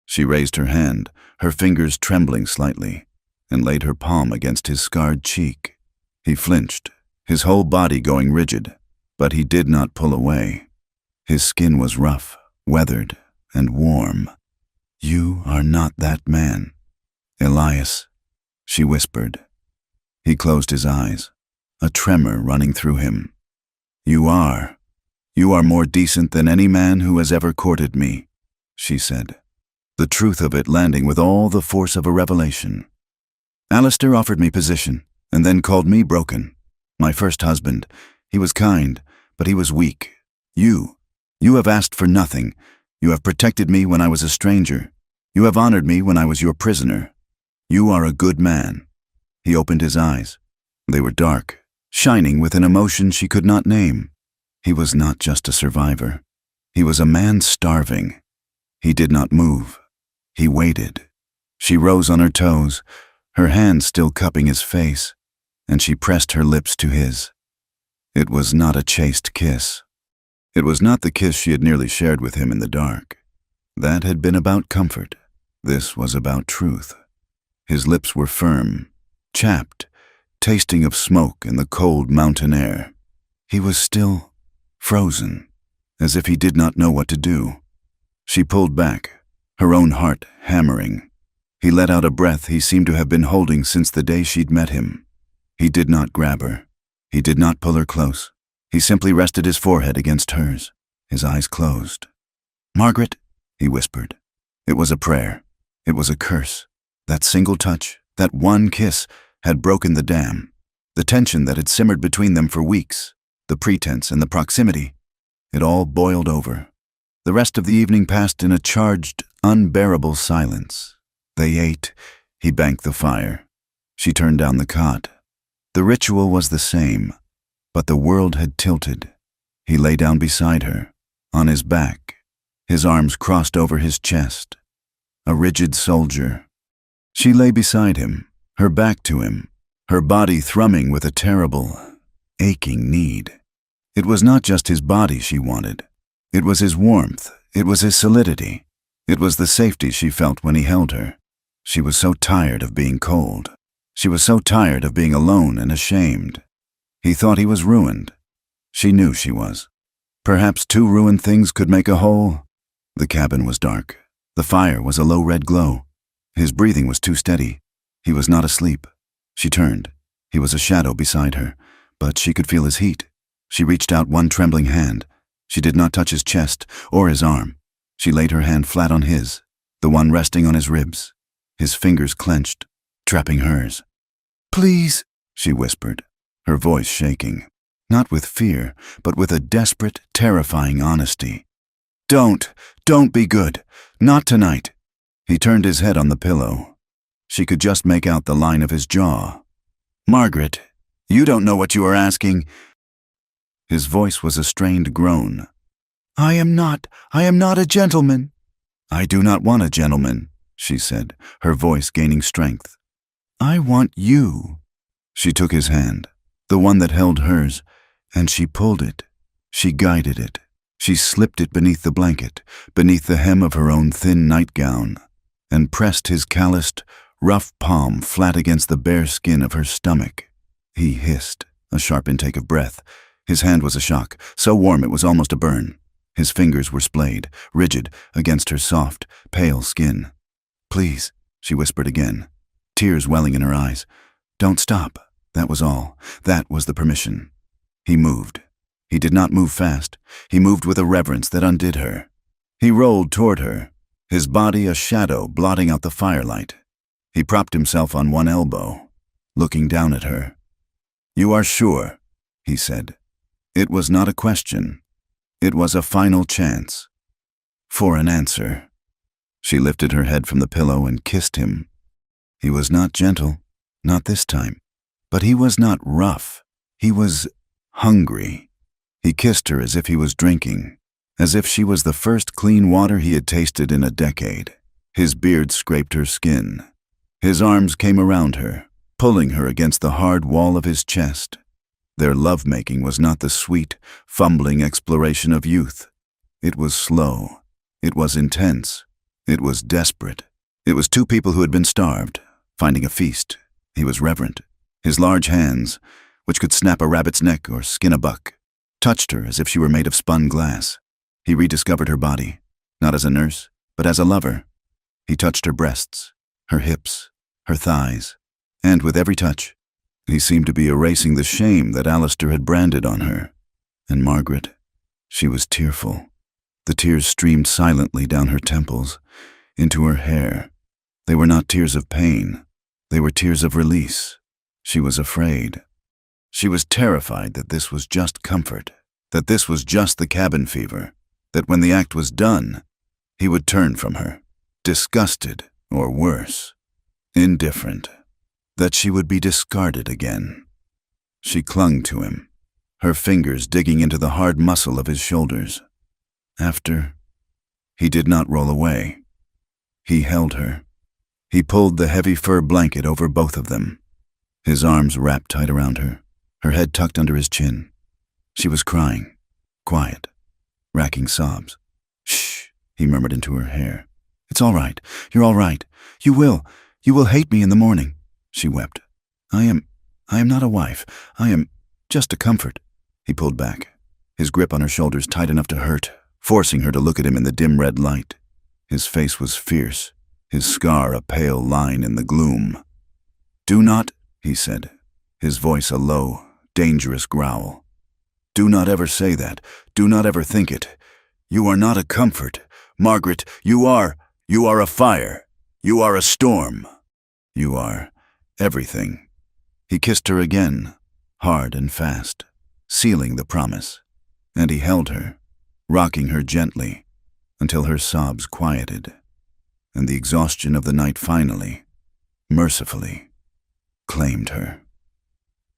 She raised her hand, her fingers trembling slightly, and laid her palm against his scarred cheek. He flinched, his whole body going rigid, but he did not pull away. His skin was rough, weathered, and warm. "You are not that man, Elias," she whispered. He closed his eyes, a tremor running through him. You are more decent than any man who has ever courted me," she said, the truth of it landing with all the force of a revelation. "Alistair offered me position, and then called me broken. My first husband. He was kind, but he was weak. You have asked for nothing. You have protected me when I was a stranger. You have honored me when I was your prisoner. You are a good man." He opened his eyes. They were dark, shining with an emotion she could not name. He was not just a survivor. He was a man starving. He did not move. He waited. She rose on her toes, her hand still cupping his face, and she pressed her lips to his. It was not a chaste kiss. It was not the kiss she had nearly shared with him in the dark. That had been about comfort. This was about truth. His lips were firm, chapped, tasting of smoke in the cold mountain air. He was still frozen, as if he did not know what to do. She pulled back, her own heart hammering. He let out a breath he seemed to have been holding since the day she'd met him. He did not grab her. He did not pull her close. He simply rested his forehead against hers, his eyes closed. "Margaret," he whispered. It was a prayer. It was a curse. That single touch, that one kiss, had broken the dam. The tension that had simmered between them for weeks, the pretense and the proximity, it all boiled over. The rest of the evening passed in a charged, unbearable silence. They ate. He banked the fire. She turned down the cot. The ritual was the same, but the world had tilted. He lay down beside her, on his back, his arms crossed over his chest. A rigid soldier. She lay beside him, her back to him, her body thrumming with a terrible, aching need. It was not just his body she wanted. It was his warmth. It was his solidity. It was the safety she felt when he held her. She was so tired of being cold. She was so tired of being alone and ashamed. He thought he was ruined. She knew she was. Perhaps two ruined things could make a whole. The cabin was dark. The fire was a low red glow. His breathing was too steady. He was not asleep. She turned. He was a shadow beside her, but she could feel his heat. She reached out one trembling hand. She did not touch his chest or his arm. She laid her hand flat on his, the one resting on his ribs. His fingers clenched, trapping hers. "Please," she whispered, her voice shaking, not with fear, but with a desperate, terrifying honesty. Don't be good. Not tonight." He turned his head on the pillow. She could just make out the line of his jaw. "Margaret, you don't know what you are asking." His voice was a strained groan. I am not a gentleman." "I do not want a gentleman," she said, her voice gaining strength. "I want you." She took his hand, the one that held hers, and she pulled it. She guided it. She slipped it beneath the blanket, beneath the hem of her own thin nightgown, and pressed his calloused, rough palm flat against the bare skin of her stomach. He hissed, a sharp intake of breath. His hand was a shock, so warm it was almost a burn. His fingers were splayed, rigid, against her soft, pale skin. "Please," she whispered again, tears welling in her eyes. "Don't stop." That was all. That was the permission. He moved. He did not move fast. He moved with a reverence that undid her. He rolled toward her, his body a shadow blotting out the firelight. He propped himself on one elbow, looking down at her. "You are sure?" he said. It was not a question. It was a final chance. For an answer. She lifted her head from the pillow and kissed him. He was not gentle, not this time. But he was not rough. He was hungry. He kissed her as if he was drinking, as if she was the first clean water he had tasted in a decade. His beard scraped her skin. His arms came around her, pulling her against the hard wall of his chest. Their lovemaking was not the sweet, fumbling exploration of youth. It was slow. It was intense. It was desperate. It was two people who had been starved, finding a feast. He was reverent. His large hands, which could snap a rabbit's neck or skin a buck, touched her as if she were made of spun glass. He rediscovered her body, not as a nurse, but as a lover. He touched her breasts, her hips, her thighs, and with every touch, he seemed to be erasing the shame that Alistair had branded on her. And Margaret, she was tearful. The tears streamed silently down her temples, into her hair. They were not tears of pain. They were tears of release. She was afraid. She was terrified that this was just comfort, that this was just the cabin fever, that when the act was done, he would turn from her, disgusted or worse, indifferent, that she would be discarded again. She clung to him, her fingers digging into the hard muscle of his shoulders. After, he did not roll away. He held her. He pulled the heavy fur blanket over both of them, his arms wrapped tight around her head tucked under his chin. She was crying, quiet, racking sobs. "Shh," he murmured into her hair. "It's all right. You're all right. You will hate me in the morning," she wept. I am not a wife. I am just a comfort." He pulled back, his grip on her shoulders tight enough to hurt, forcing her to look at him in the dim red light. His face was fierce, his scar a pale line in the gloom. "Do not," he said, his voice a low, dangerous growl. "Do not ever say that. Do not ever think it. You are not a comfort. Margaret, you are a fire. You are a storm. You are everything." He kissed her again, hard and fast, sealing the promise, and he held her, rocking her gently, until her sobs quieted, and the exhaustion of the night finally, mercifully, claimed her.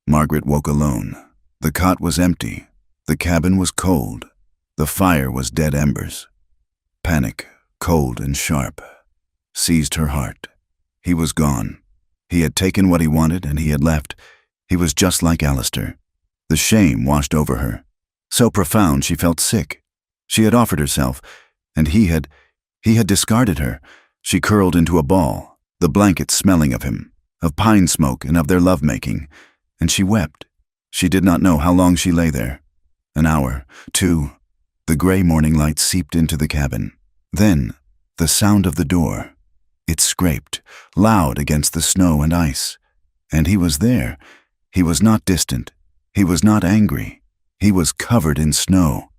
Margaret woke alone. The cot was empty. The cabin was cold. The fire was dead embers. Panic, cold and sharp, seized her heart. He was gone. He had taken what he wanted and he had left. He was just like Alistair. The shame washed over her, so profound she felt sick. She had offered herself, and he had discarded her. She curled into a ball, the blanket smelling of him, of pine smoke and of their lovemaking, and she wept. She did not know how long she lay there. An hour, 2. The gray morning light seeped into the cabin. Then, the sound of the door. It scraped, loud against the snow and ice. And he was there. He was not distant. He was not angry. He was covered in snow,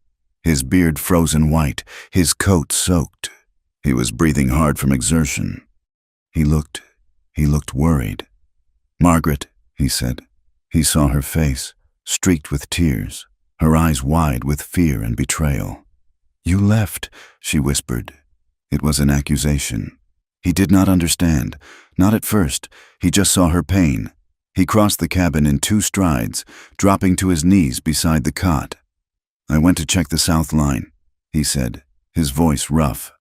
his beard frozen white, his coat soaked. He was breathing hard from exertion. He looked worried. "Margaret," he said. He saw her face, streaked with tears, her eyes wide with fear and betrayal. "You left," she whispered. It was an accusation. He did not understand. Not at first. He just saw her pain. He crossed the cabin in 2 strides, dropping to his knees beside the cot. "I went to check the south line," he said, his voice rough.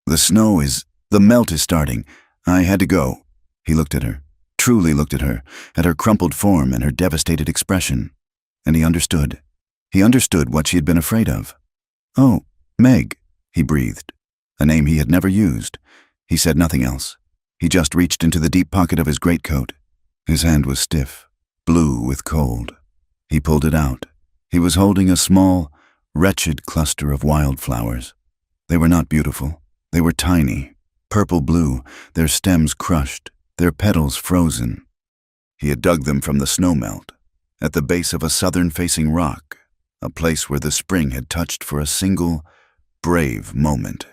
The melt is starting. I had to go." He looked at her, truly looked at her crumpled form and her devastated expression. And he understood. He understood what she had been afraid of. "Oh, Meg," he breathed, a name he had never used. He said nothing else. He just reached into the deep pocket of his greatcoat. His hand was stiff, blue with cold. He pulled it out. He was holding a small, wretched cluster of wildflowers. They were not beautiful. They were tiny, purple-blue, their stems crushed, their petals frozen. He had dug them from the snowmelt, at the base of a southern-facing rock, a place where the spring had touched for a single, brave moment.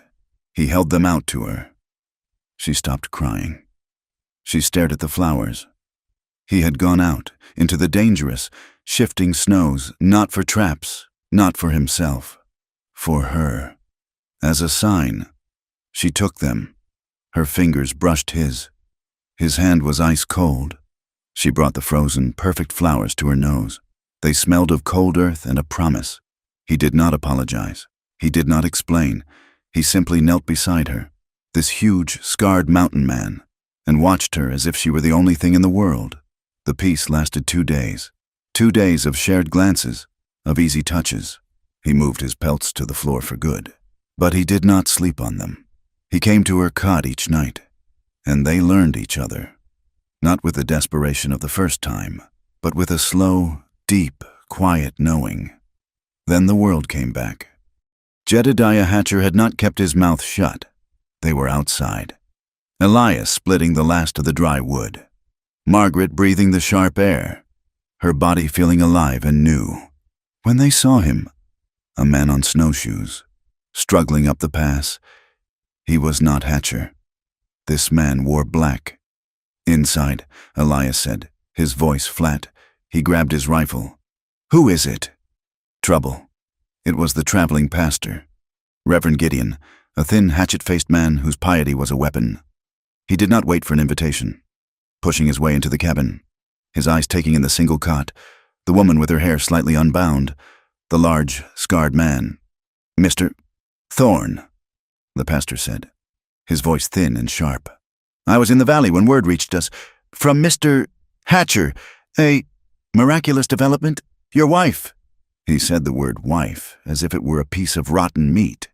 He held them out to her. She stopped crying. She stared at the flowers. He had gone out, into the dangerous, shifting snows, not for traps, not for himself, for her. As a sign, she took them. Her fingers brushed his. His hand was ice cold. She brought the frozen, perfect flowers to her nose. They smelled of cold earth and a promise. He did not apologize. He did not explain. He simply knelt beside her, this huge, scarred mountain man, and watched her as if she were the only thing in the world. The peace lasted 2 days. 2 days of shared glances, of easy touches. He moved his pelts to the floor for good. But he did not sleep on them. He came to her cot each night, and they learned each other. Not with the desperation of the first time, but with a slow, deep, quiet knowing. Then the world came back. Jedediah Hatcher had not kept his mouth shut. They were outside. Elias splitting the last of the dry wood. Margaret breathing the sharp air, her body feeling alive and new. When they saw him, a man on snowshoes, struggling up the pass, he was not Hatcher. This man wore black. "Inside," Elias said, his voice flat. He grabbed his rifle. "Who is it?" "Trouble." It was the traveling pastor, Reverend Gideon, a thin, hatchet-faced man whose piety was a weapon. He did not wait for an invitation. Pushing his way into the cabin, his eyes taking in the single cot, the woman with her hair slightly unbound, the large, scarred man. "Mr. Thorne," the pastor said, his voice thin and sharp. "I was in the valley when word reached us. From Mr. Hatcher, a miraculous development. Your wife." He said the word wife as if it were a piece of rotten meat.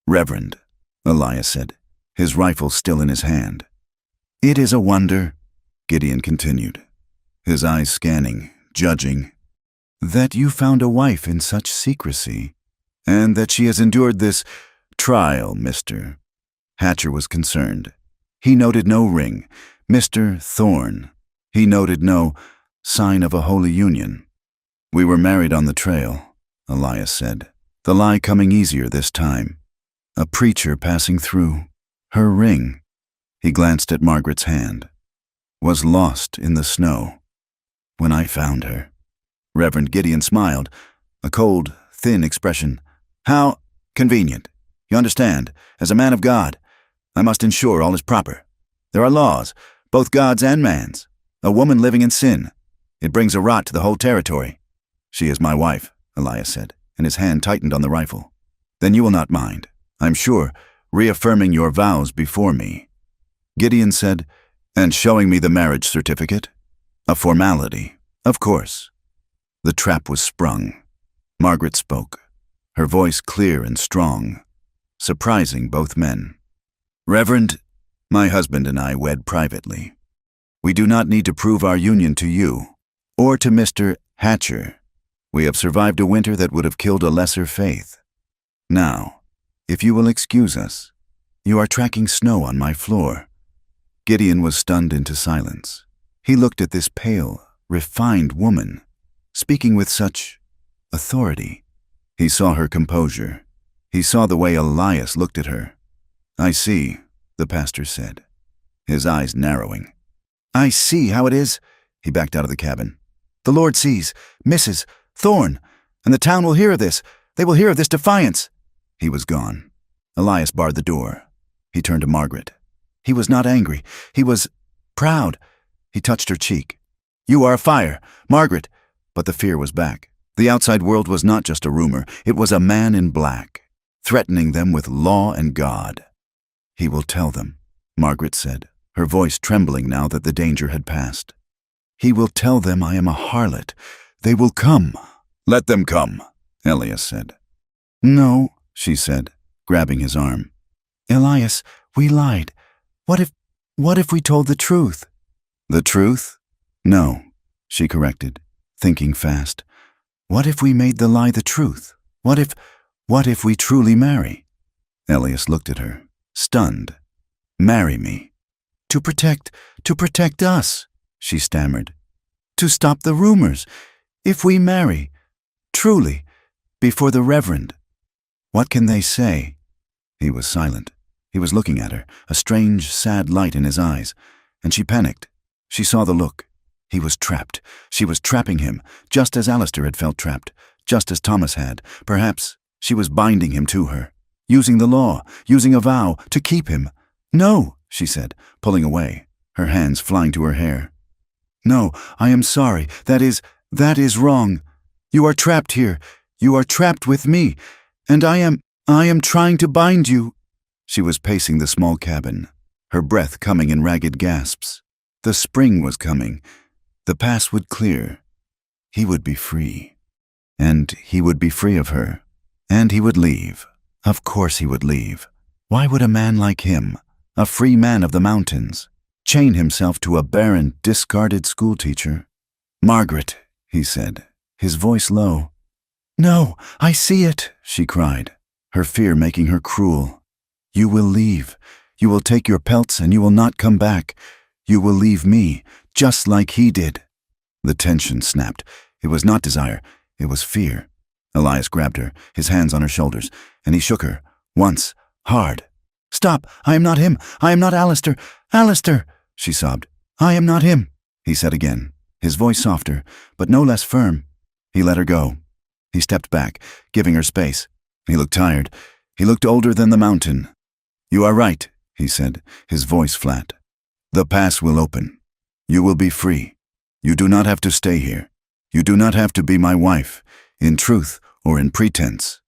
"Reverend," Elias said, his rifle still in his hand. "It is a wonder," Gideon continued, his eyes scanning, judging, "that you found a wife in such secrecy, and that she has endured this trial, Mr." Hatcher was concerned. He noted no ring. Mr. Thorne. He noted no sign of a holy union. "We were married on the trail," Elias said, the lie coming easier this time. "A preacher passing through. Her ring," he glanced at Margaret's hand, "was lost in the snow. When I found her." Reverend Gideon smiled, a cold, thin expression. "How convenient. You understand, as a man of God, I must ensure all is proper. There are laws, both God's and man's. A woman living in sin. It brings a rot to the whole territory." "She is my wife," Elias said, and his hand tightened on the rifle. "Then you will not mind, I'm sure, reaffirming your vows before me." Gideon said, "And showing me the marriage certificate?" "A formality, of course." The trap was sprung. Margaret spoke, her voice clear and strong, surprising both men. "Reverend, my husband and I wed privately. We do not need to prove our union to you, or to Mr. Hatcher. We have survived a winter that would have killed a lesser faith. Now, if you will excuse us, you are tracking snow on my floor." Gideon was stunned into silence. He looked at this pale, refined woman, speaking with such authority. He saw her composure. He saw the way Elias looked at her. "I see," the pastor said, his eyes narrowing. "I see how it is." He backed out of the cabin. "The Lord sees, Mrs. Thorne, and the town will hear of this. They will hear of this defiance." He was gone. Elias barred the door. He turned to Margaret. He was not angry. He was proud. He touched her cheek. "You are a fire, Margaret." But the fear was back. The outside world was not just a rumor. It was a man in black, threatening them with law and God. "He will tell them," Margaret said, her voice trembling now that the danger had passed. "He will tell them I am a harlot. They will come." "Let them come," Elias said. "No," she said, grabbing his arm. "Elias, we lied. What if we told the truth?" "The truth? No," she corrected, thinking fast. "What if we made the lie the truth? What if we truly marry?" Elias looked at her, stunned. "Marry me." To protect us," she stammered. "To stop the rumors. If we marry, truly, before the Reverend." "What can they say?" He was silent. He was looking at her, a strange, sad light in his eyes, and she panicked. She saw the look. He was trapped. She was trapping him, just as Alistair had felt trapped, just as Thomas had. Perhaps she was binding him to her, using the law, using a vow, to keep him. "No," she said, pulling away, her hands flying to her hair. "No, I am sorry. That is wrong. You are trapped here. You are trapped with me, and I am trying to bind you." She was pacing the small cabin, her breath coming in ragged gasps. The spring was coming. The pass would clear. He would be free. And he would be free of her. And he would leave. Of course he would leave. Why would a man like him, a free man of the mountains, chain himself to a barren, discarded schoolteacher? "Margaret," he said, his voice low. "No, I see it," she cried, her fear making her cruel. "You will leave. You will take your pelts and you will not come back. You will leave me, just like he did." The tension snapped. It was not desire, it was fear. Elias grabbed her, his hands on her shoulders, and he shook her, once, hard. "Stop! I am not him! I am not Alistair! Alistair!" she sobbed. "I am not him," he said again, his voice softer, but no less firm. He let her go. He stepped back, giving her space. He looked tired. He looked older than the mountain. "You are right," he said, his voice flat. "The pass will open. You will be free. You do not have to stay here. You do not have to be my wife, in truth or in pretense."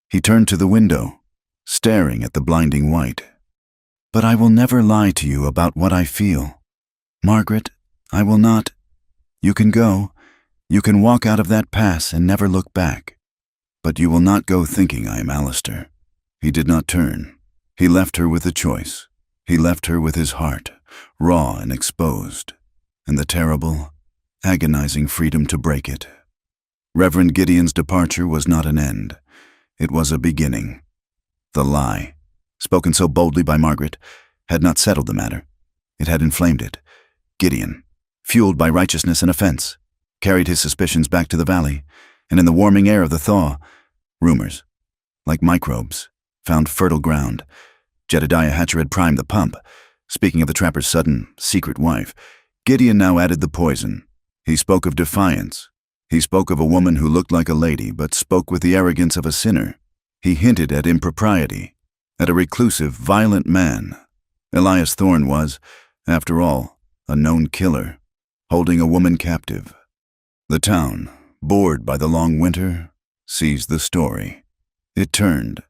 He turned to the window, staring at the blinding white. "But I will never lie to you about what I feel. Margaret, I will not. You can go. You can walk out of that pass and never look back. But you will not go thinking I am Alistair." He did not turn. He left her with a choice. He left her with his heart, raw and exposed, and the terrible, agonizing freedom to break it. Reverend Gideon's departure was not an end. It was a beginning. The lie, spoken so boldly by Margaret, had not settled the matter. It had inflamed it. Gideon, fueled by righteousness and offense, carried his suspicions back to the valley, and in the warming air of the thaw, rumors, like microbes, found fertile ground. Jedediah Hatcher had primed the pump. Speaking of the trapper's sudden, secret wife, Gideon now added the poison. He spoke of defiance. He spoke of a woman who looked like a lady but spoke with the arrogance of a sinner. He hinted at impropriety, at a reclusive, violent man. Elias Thorne was, after all, a known killer, holding a woman captive. The town, bored by the long winter, seized the story. It turned.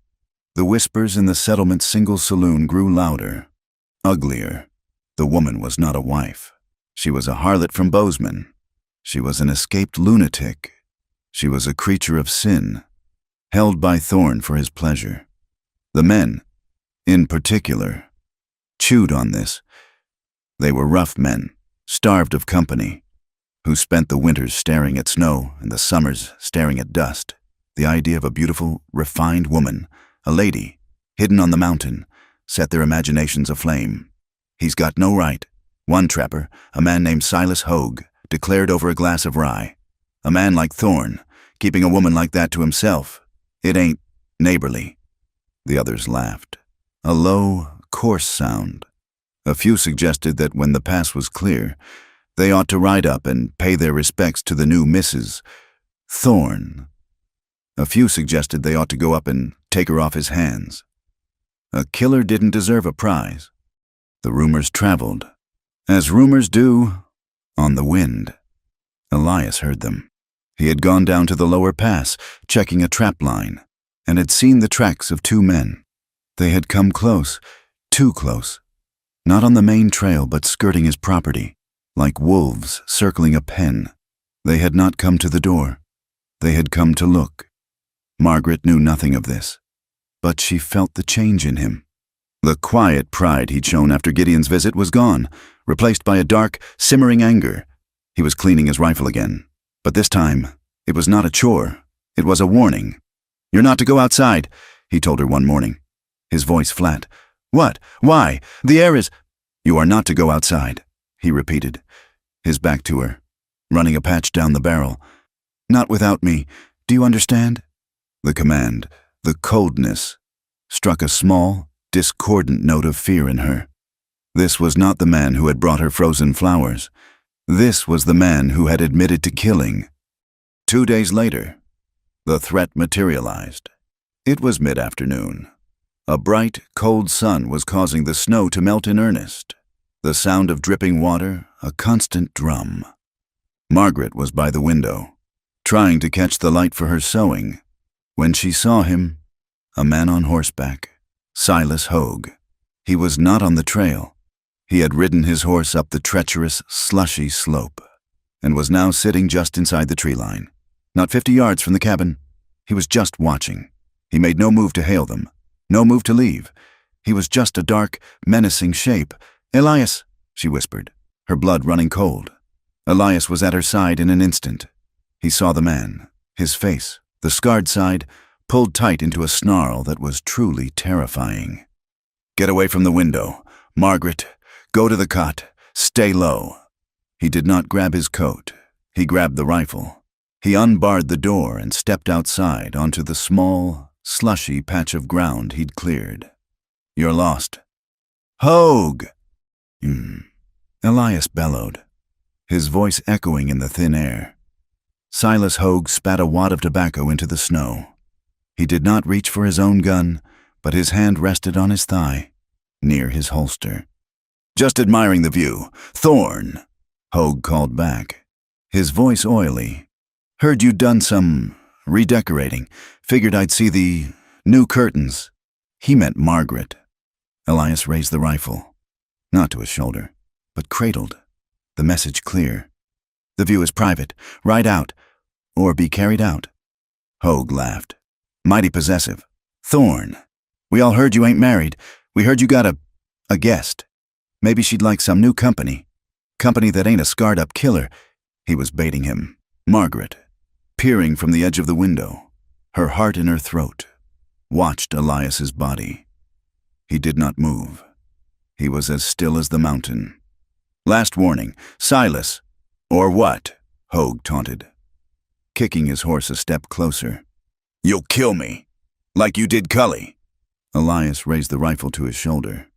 The whispers in the settlement's single saloon grew louder, uglier. The woman was not a wife. She was a harlot from Bozeman. She was an escaped lunatic. She was a creature of sin, held by Thorne for his pleasure. The men, in particular, chewed on this. They were rough men, starved of company, who spent the winters staring at snow and the summers staring at dust. The idea of a beautiful, refined woman, a lady, hidden on the mountain, set their imaginations aflame. "He's got no right," one trapper, a man named Silas Hogue, declared over a glass of rye. "A man like Thorne, keeping a woman like that to himself, it ain't neighborly." The others laughed. A low, coarse sound. A few suggested that when the pass was clear, they ought to ride up and pay their respects to the new Mrs. Thorne. A few suggested they ought to go up and take her off his hands. A killer didn't deserve a prize. The rumors traveled, as rumors do, on the wind. Elias heard them. He had gone down to the lower pass, checking a trap line, and had seen the tracks of 2 men. They had come close, too close. Not on the main trail, but skirting his property, like wolves circling a pen. They had not come to the door. They had come to look. Margaret knew nothing of this, but she felt the change in him. The quiet pride he'd shown after Gideon's visit was gone, replaced by a dark, simmering anger. He was cleaning his rifle again, but this time, it was not a chore. It was a warning. "You're not to go outside," he told her one morning, his voice flat. "What? Why? The air is—" "You are not to go outside," he repeated, his back to her, running a patch down the barrel. "Not without me. Do you understand?" The command, the coldness, struck a small, discordant note of fear in her. This was not the man who had brought her frozen flowers. This was the man who had admitted to killing. 2 days later, the threat materialized. It was mid-afternoon. A bright, cold sun was causing the snow to melt in earnest. The sound of dripping water, a constant drum. Margaret was by the window, trying to catch the light for her sewing, when she saw him, a man on horseback, Silas Hogue. He was not on the trail. He had ridden his horse up the treacherous, slushy slope, and was now sitting just inside the tree line. Not 50 yards from the cabin. He was just watching. He made no move to hail them, no move to leave. He was just a dark, menacing shape. "Elias," she whispered, her blood running cold. Elias was at her side in an instant. He saw the man, his face, the scarred side, pulled tight into a snarl that was truly terrifying. "Get away from the window. Margaret, go to the cot. Stay low." He did not grab his coat. He grabbed the rifle. He unbarred the door and stepped outside onto the small, slushy patch of ground he'd cleared. "You're lost." "Hogue!" Elias bellowed, his voice echoing in the thin air. Silas Hogue spat a wad of tobacco into the snow. He did not reach for his own gun, but his hand rested on his thigh, near his holster. "Just admiring the view. Thorn," Hogue called back, his voice oily. "Heard you'd done some redecorating. Figured I'd see the new curtains." He meant Margaret. Elias raised the rifle, not to his shoulder, but cradled, the message clear. "The view is private. Ride out, or be carried out." Hogue laughed. "Mighty possessive. Thorn, we all heard you ain't married. We heard you got a guest. Maybe she'd like some new company. Company that ain't a scarred-up killer." He was baiting him. Margaret, peering from the edge of the window, her heart in her throat, watched Elias's body. He did not move. He was as still as the mountain. "Last warning. Silas." "Or what?" Hogue taunted, kicking his horse a step closer. "You'll kill me, like you did Cully." Elias raised the rifle to his shoulder.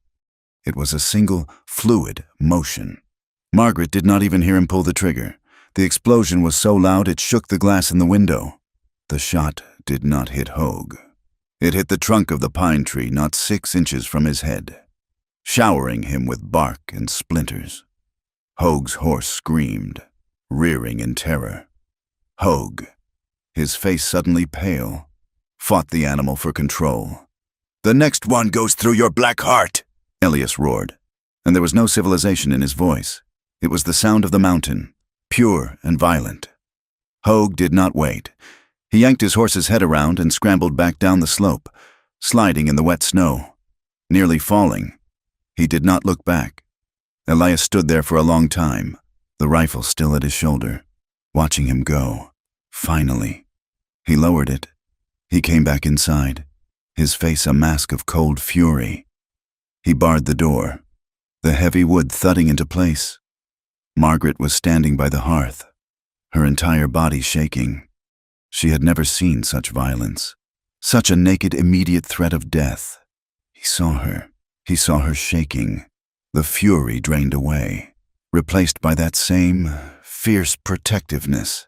It was a single, fluid motion. Margaret did not even hear him pull the trigger. The explosion was so loud it shook the glass in the window. The shot did not hit Hogue. It hit the trunk of the pine tree not 6 inches from his head, showering him with bark and splinters. Hogue's horse screamed, rearing in terror. Hogue, his face suddenly pale, fought the animal for control. "The next one goes through your black heart," Elias roared, and there was no civilization in his voice. It was the sound of the mountain, pure and violent. Hogue did not wait. He yanked his horse's head around and scrambled back down the slope, sliding in the wet snow, nearly falling. He did not look back. Elias stood there for a long time, the rifle still at his shoulder, watching him go. Finally, he lowered it. He came back inside, his face a mask of cold fury. He barred the door, the heavy wood thudding into place. Margaret was standing by the hearth, her entire body shaking. She had never seen such violence, such a naked, immediate threat of death. He saw her shaking. The fury drained away, replaced by that same fierce protectiveness.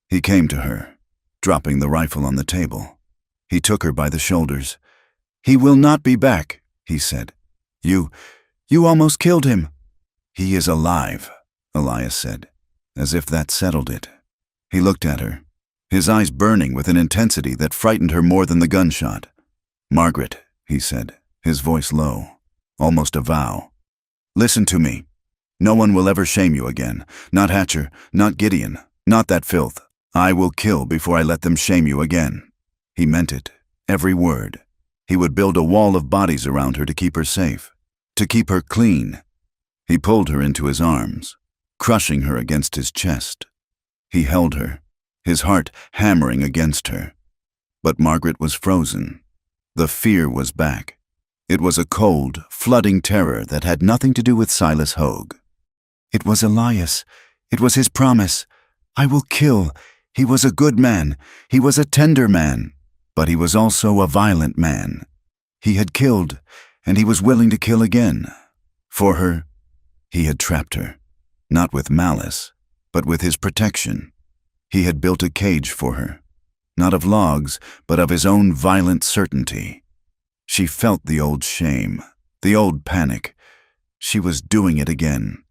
He came to her, dropping the rifle on the table. He took her by the shoulders. "He will not be back," he said. You You almost killed him." "He is alive," Elias said, as if that settled it. He looked at her, his eyes burning with an intensity that frightened her more than the gunshot. "Margaret," he said, his voice low, almost a vow. "Listen to me. No one will ever shame you again. Not Hatcher, not Gideon, not that filth. I will kill before I let them shame you again." He meant it, every word. He would build a wall of bodies around her to keep her safe, to keep her clean. He pulled her into his arms, crushing her against his chest. He held her, his heart hammering against her. But Margaret was frozen. The fear was back. It was a cold, flooding terror that had nothing to do with Silas Hogue. "It was Elias. It was his promise. I will kill. He was a good man. He was a tender man. But he was also a violent man. He had killed, and he was willing to kill again. For her, he had trapped her, not with malice, but with his protection. He had built a cage for her, not of logs, but of his own violent certainty. She felt the old shame, the old panic. She was doing it again.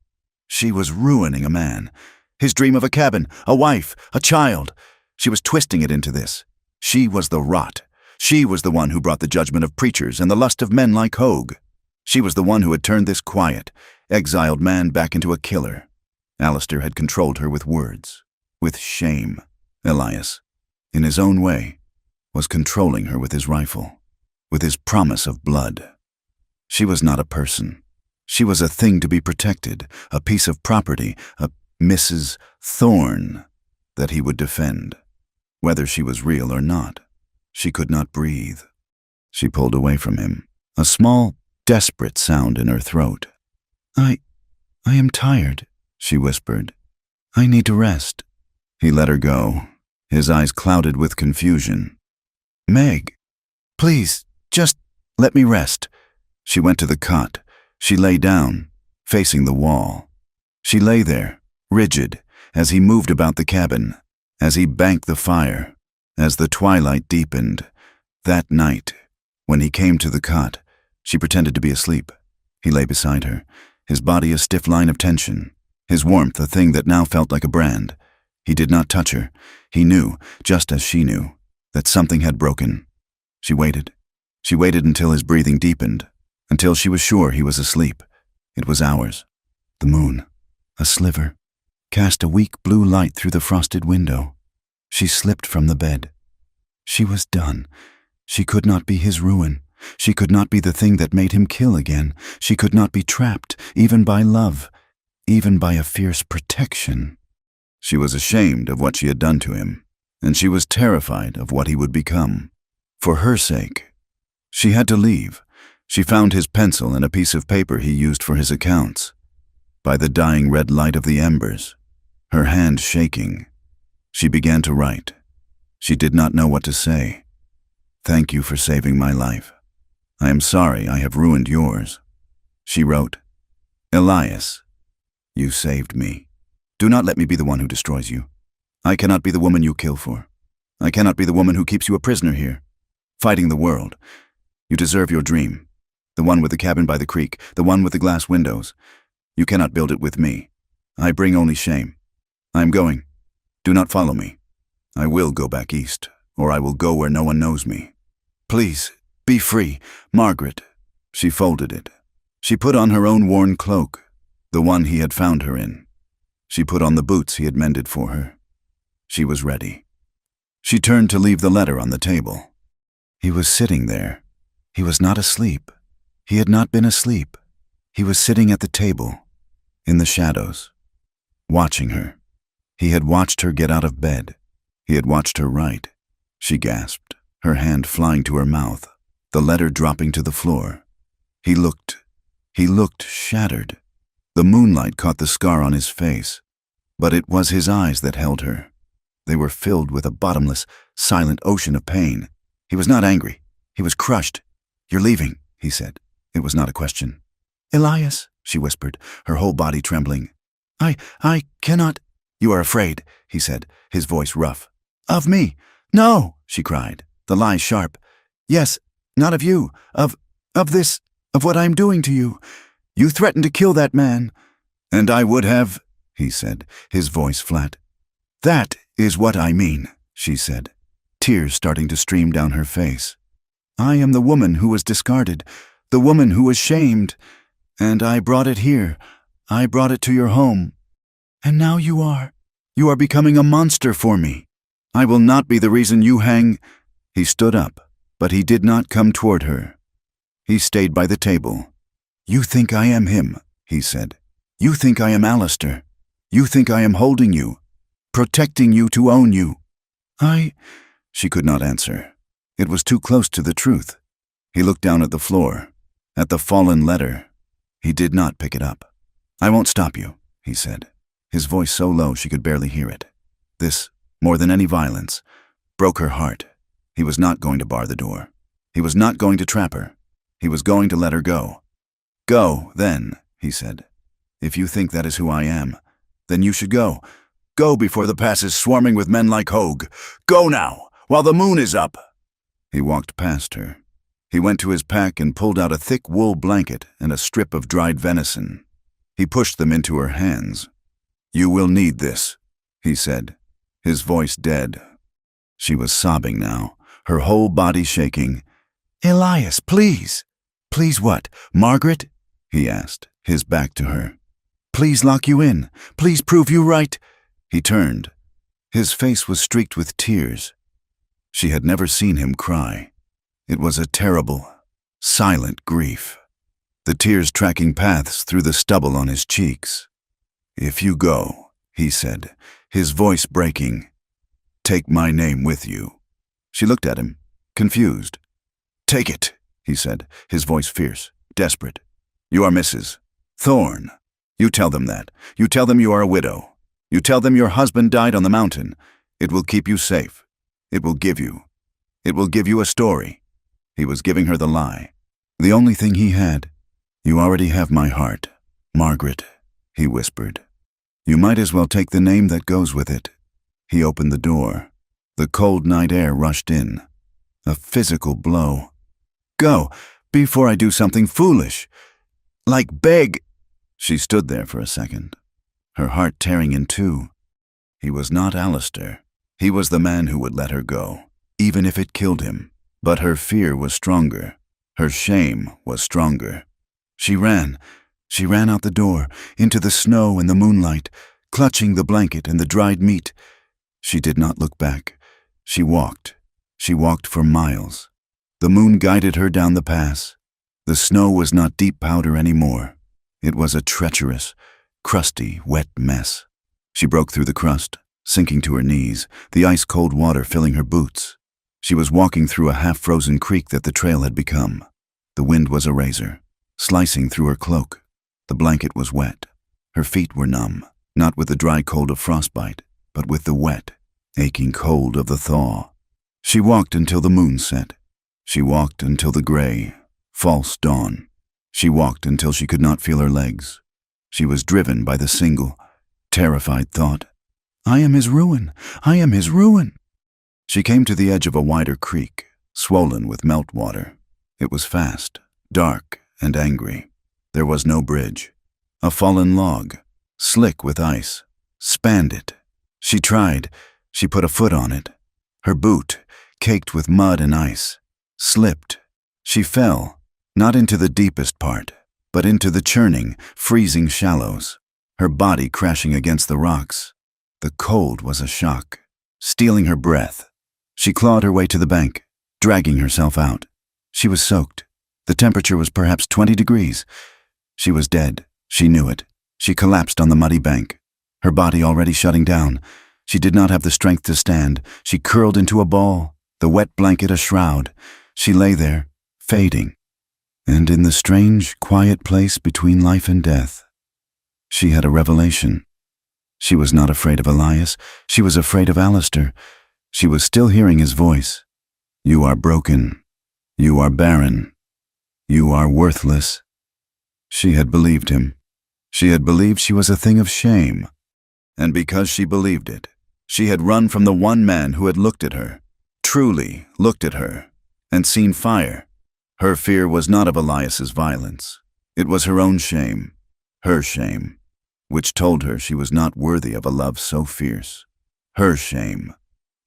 She was ruining a man. His dream of a cabin, a wife, a child. She was twisting it into this. She was the rot. She was the one who brought the judgment of preachers and the lust of men like Hogue. She was the one who had turned this quiet, exiled man back into a killer. Alistair had controlled her with words, with shame. Elias, in his own way, was controlling her with his rifle, with his promise of blood. She was not a person. She was a thing to be protected, a piece of property, a Mrs. Thorne that he would defend. Whether she was real or not, she could not breathe. She pulled away from him, a small, desperate sound in her throat. I am tired," she whispered. "I need to rest." He let her go, his eyes clouded with confusion. "Meg, please, just let me rest." She went to the cot. She lay down, facing the wall. She lay there, rigid, as he moved about the cabin, as he banked the fire, as the twilight deepened. That night, when he came to the cot, she pretended to be asleep. He lay beside her, his body a stiff line of tension, his warmth a thing that now felt like a brand. He did not touch her. He knew, just as she knew, that something had broken. She waited. She waited until his breathing deepened, until she was sure he was asleep. It was hours. The moon, a sliver, cast a weak blue light through the frosted window. She slipped from the bed. She was done. She could not be his ruin. She could not be the thing that made him kill again. She could not be trapped, even by love, even by a fierce protection. She was ashamed of what she had done to him, and she was terrified of what he would become. For her sake, she had to leave. She found his pencil and a piece of paper he used for his accounts. By the dying red light of the embers, her hand shaking, she began to write. She did not know what to say. "Thank you for saving my life. I am sorry I have ruined yours." She wrote, "Elias, you saved me. Do not let me be the one who destroys you. I cannot be the woman you kill for. I cannot be the woman who keeps you a prisoner here, fighting the world. You deserve your dream, the one with the cabin by the creek, the one with the glass windows. You cannot build it with me. I bring only shame. I am going. Do not follow me. I will go back east, or I will go where no one knows me. Please, be free, Margaret." She folded it. She put on her own worn cloak, the one he had found her in. She put on the boots he had mended for her. She was ready. She turned to leave the letter on the table. He was sitting there. He was not asleep. He had not been asleep. He was sitting at the table, in the shadows, watching her. He had watched her get out of bed. He had watched her write. She gasped, her hand flying to her mouth, the letter dropping to the floor. He looked shattered. The moonlight caught the scar on his face, but it was his eyes that held her. They were filled with a bottomless, silent ocean of pain. He was not angry. He was crushed. "You're leaving," he said. It was not a question. "Elias," she whispered, her whole body trembling. I cannot." "You are afraid," he said, his voice rough. "Of me? No," she cried, the lie sharp. "Yes, not of you, of this, of what I am doing to you. You threatened to kill that man." "And I would have," he said, his voice flat. "That is what I mean," she said, tears starting to stream down her face. "I am the woman who was discarded, the woman who was shamed, and I brought it here. I brought it to your home. And now you are becoming a monster for me. I will not be the reason you hang." He stood up, but he did not come toward her. He stayed by the table. "You think I am him," he said. "You think I am Alistair. You think I am holding you, protecting you to own you." She could not answer. It was too close to the truth. He looked down at the floor, at the fallen letter. He did not pick it up. "I won't stop you," he said, his voice so low she could barely hear it. This, more than any violence, broke her heart. He was not going to bar the door. He was not going to trap her. He was going to let her go. "Go, then," he said. "If you think that is who I am, then you should go. Go before the pass is swarming with men like Hogue. Go now, while the moon is up." He walked past her. He went to his pack and pulled out a thick wool blanket and a strip of dried venison. He pushed them into her hands. "You will need this," he said, his voice dead. She was sobbing now, her whole body shaking. "Elias, please." "Please what, Margaret?" he asked, his back to her. "Please lock you in. Please prove you right." He turned. His face was streaked with tears. She had never seen him cry. It was a terrible, silent grief, the tears tracking paths through the stubble on his cheeks. "If you go," he said, his voice breaking, "take my name with you." She looked at him, confused. "Take it," he said, his voice fierce, desperate. "You are Mrs. Thorne. You tell them that. You tell them you are a widow. You tell them your husband died on the mountain. It will keep you safe. It will give you a story." He was giving her the lie, the only thing he had. "You already have my heart, Margaret," he whispered. "You might as well take the name that goes with it." He opened the door. The cold night air rushed in. A physical blow. "Go, before I do something foolish. Like beg." She stood there for a second, her heart tearing in two. He was not Alistair. He was the man who would let her go, even if it killed him. But her fear was stronger. Her shame was stronger. She ran out the door, into the snow and the moonlight, clutching the blanket and the dried meat. She did not look back. She walked for miles. The moon guided her down the pass. The snow was not deep powder anymore. It was a treacherous, crusty, wet mess. She broke through the crust, sinking to her knees, the ice-cold water filling her boots. She was walking through a half-frozen creek that the trail had become. The wind was a razor, slicing through her cloak. The blanket was wet. Her feet were numb, not with the dry cold of frostbite, but with the wet, aching cold of the thaw. She walked until the moon set. She walked until the gray, false dawn. She walked until she could not feel her legs. She was driven by the single, terrified thought, "I am his ruin. I am his ruin." She came to the edge of a wider creek, swollen with meltwater. It was fast, dark, and angry. There was no bridge. A fallen log, slick with ice, spanned it. She tried. She put a foot on it. Her boot, caked with mud and ice, slipped. She fell, not into the deepest part, but into the churning, freezing shallows, her body crashing against the rocks. The cold was a shock, stealing her breath. She clawed her way to the bank, dragging herself out. She was soaked. The temperature was perhaps 20 degrees. She was dead. She knew it. She collapsed on the muddy bank, her body already shutting down. She did not have the strength to stand. She curled into a ball, the wet blanket a shroud. She lay there, fading. And in the strange, quiet place between life and death, she had a revelation. She was not afraid of Elias. She was afraid of Alistair. She was still hearing his voice. "You are broken. You are barren. You are worthless." She had believed him. She had believed she was a thing of shame. And because she believed it, she had run from the one man who had looked at her, truly looked at her, and seen fire. Her fear was not of Elias's violence. It was her own shame, her shame, which told her she was not worthy of a love so fierce. Her shame,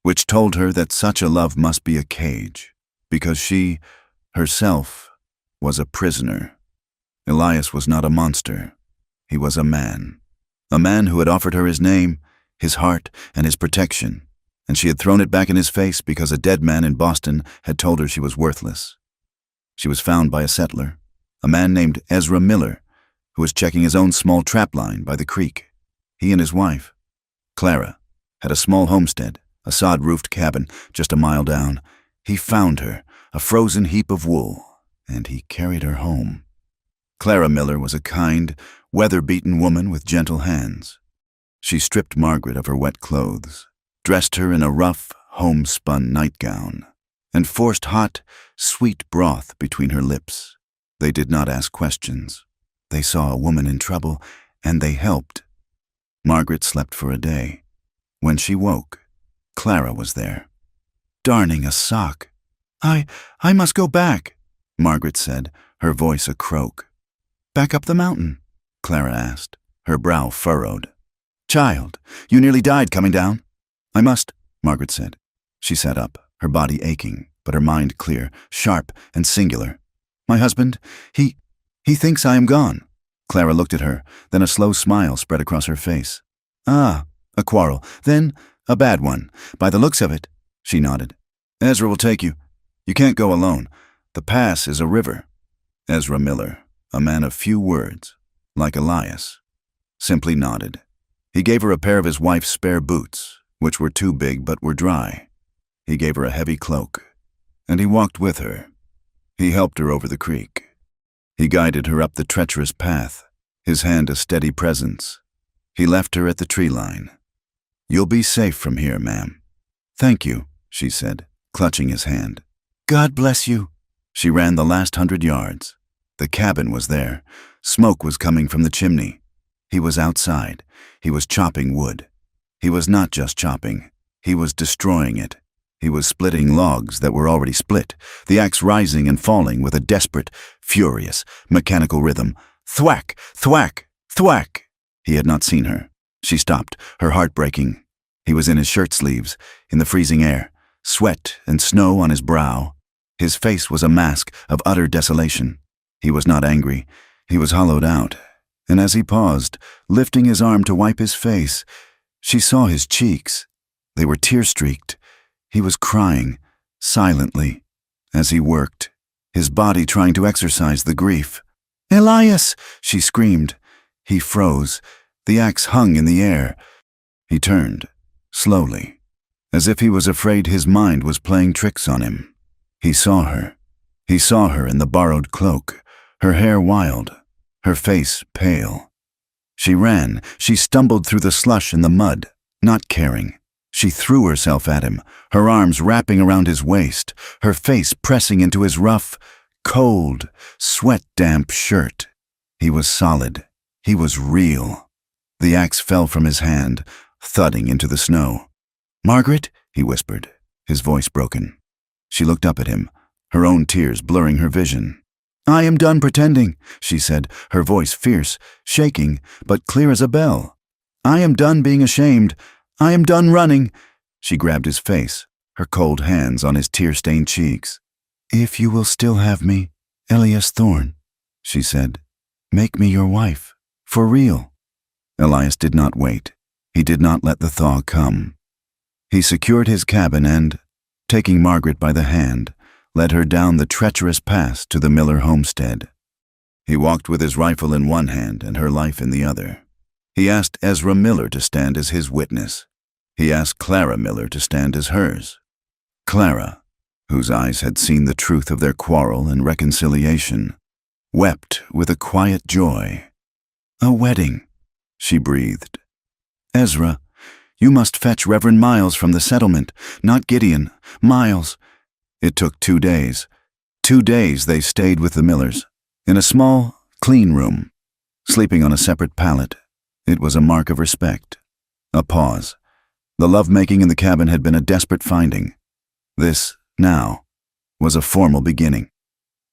which told her that such a love must be a cage, because she, herself, was a prisoner. Elias was not a monster. He was a man who had offered her his name, his heart, and his protection, and she had thrown it back in his face because a dead man in Boston had told her she was worthless. She was found by a settler, a man named Ezra Miller, who was checking his own small trap line by the creek. He and his wife, Clara, had a small homestead, a sod-roofed cabin just a mile down. He found her, a frozen heap of wool, and he carried her home. Clara Miller was a kind, weather-beaten woman with gentle hands. She stripped Margaret of her wet clothes, dressed her in a rough, homespun nightgown, and forced hot, sweet broth between her lips. They did not ask questions. They saw a woman in trouble, and they helped. Margaret slept for a day. When she woke, Clara was there, darning a sock. I must go back," Margaret said, her voice a croak. "Back up the mountain?" Clara asked, her brow furrowed. "Child, you nearly died coming down." "I must," Margaret said. She sat up, her body aching, but her mind clear, sharp, and singular. "My husband, he thinks I am gone." Clara looked at her, then a slow smile spread across her face. "Ah, a quarrel. Then a bad one. By the looks of it." She nodded. "Ezra will take you. You can't go alone. The pass is a river." Ezra Miller, a man of few words, like Elias, simply nodded. He gave her a pair of his wife's spare boots, which were too big but were dry. He gave her a heavy cloak, and he walked with her. He helped her over the creek. He guided her up the treacherous path, his hand a steady presence. He left her at the tree line. "You'll be safe from here, ma'am." "Thank you," she said, clutching his hand. "God bless you." She ran the last 100 yards. The cabin was there. Smoke was coming from the chimney. He was outside. He was chopping wood. He was not just chopping. He was destroying it. He was splitting logs that were already split, the axe rising and falling with a desperate, furious, mechanical rhythm. Thwack, thwack, thwack. He had not seen her. She stopped, her heart breaking. He was in his shirt sleeves, in the freezing air, sweat and snow on his brow. His face was a mask of utter desolation. He was not angry. He was hollowed out. And as he paused, lifting his arm to wipe his face, she saw his cheeks. They were tear-streaked. He was crying, silently, as he worked, his body trying to exorcise the grief. "Elias!" she screamed. He froze. The axe hung in the air. He turned, slowly, as if he was afraid his mind was playing tricks on him. He saw her. He saw her in the borrowed cloak, her hair wild, her face pale. She ran. She stumbled through the slush and the mud, not caring. She threw herself at him, her arms wrapping around his waist, her face pressing into his rough, cold, sweat-damp shirt. He was solid. He was real. The axe fell from his hand, thudding into the snow. "Margaret," he whispered, his voice broken. She looked up at him, her own tears blurring her vision. "I am done pretending," she said, her voice fierce, shaking, but clear as a bell. "I am done being ashamed. I am done running." She grabbed his face, her cold hands on his tear-stained cheeks. "If you will still have me, Elias Thorne," she said, "make me your wife, for real." Elias did not wait. He did not let the thaw come. He secured his cabin and, taking Margaret by the hand, led her down the treacherous pass to the Miller homestead. He walked with his rifle in one hand and her life in the other. He asked Ezra Miller to stand as his witness. He asked Clara Miller to stand as hers. Clara, whose eyes had seen the truth of their quarrel and reconciliation, wept with a quiet joy. "A wedding," she breathed. "Ezra, you must fetch Reverend Miles from the settlement, not Gideon, Miles." It took 2 days. 2 days they stayed with the Millers, in a small, clean room, sleeping on a separate pallet. It was a mark of respect. A pause. The lovemaking in the cabin had been a desperate finding. This, now, was a formal beginning.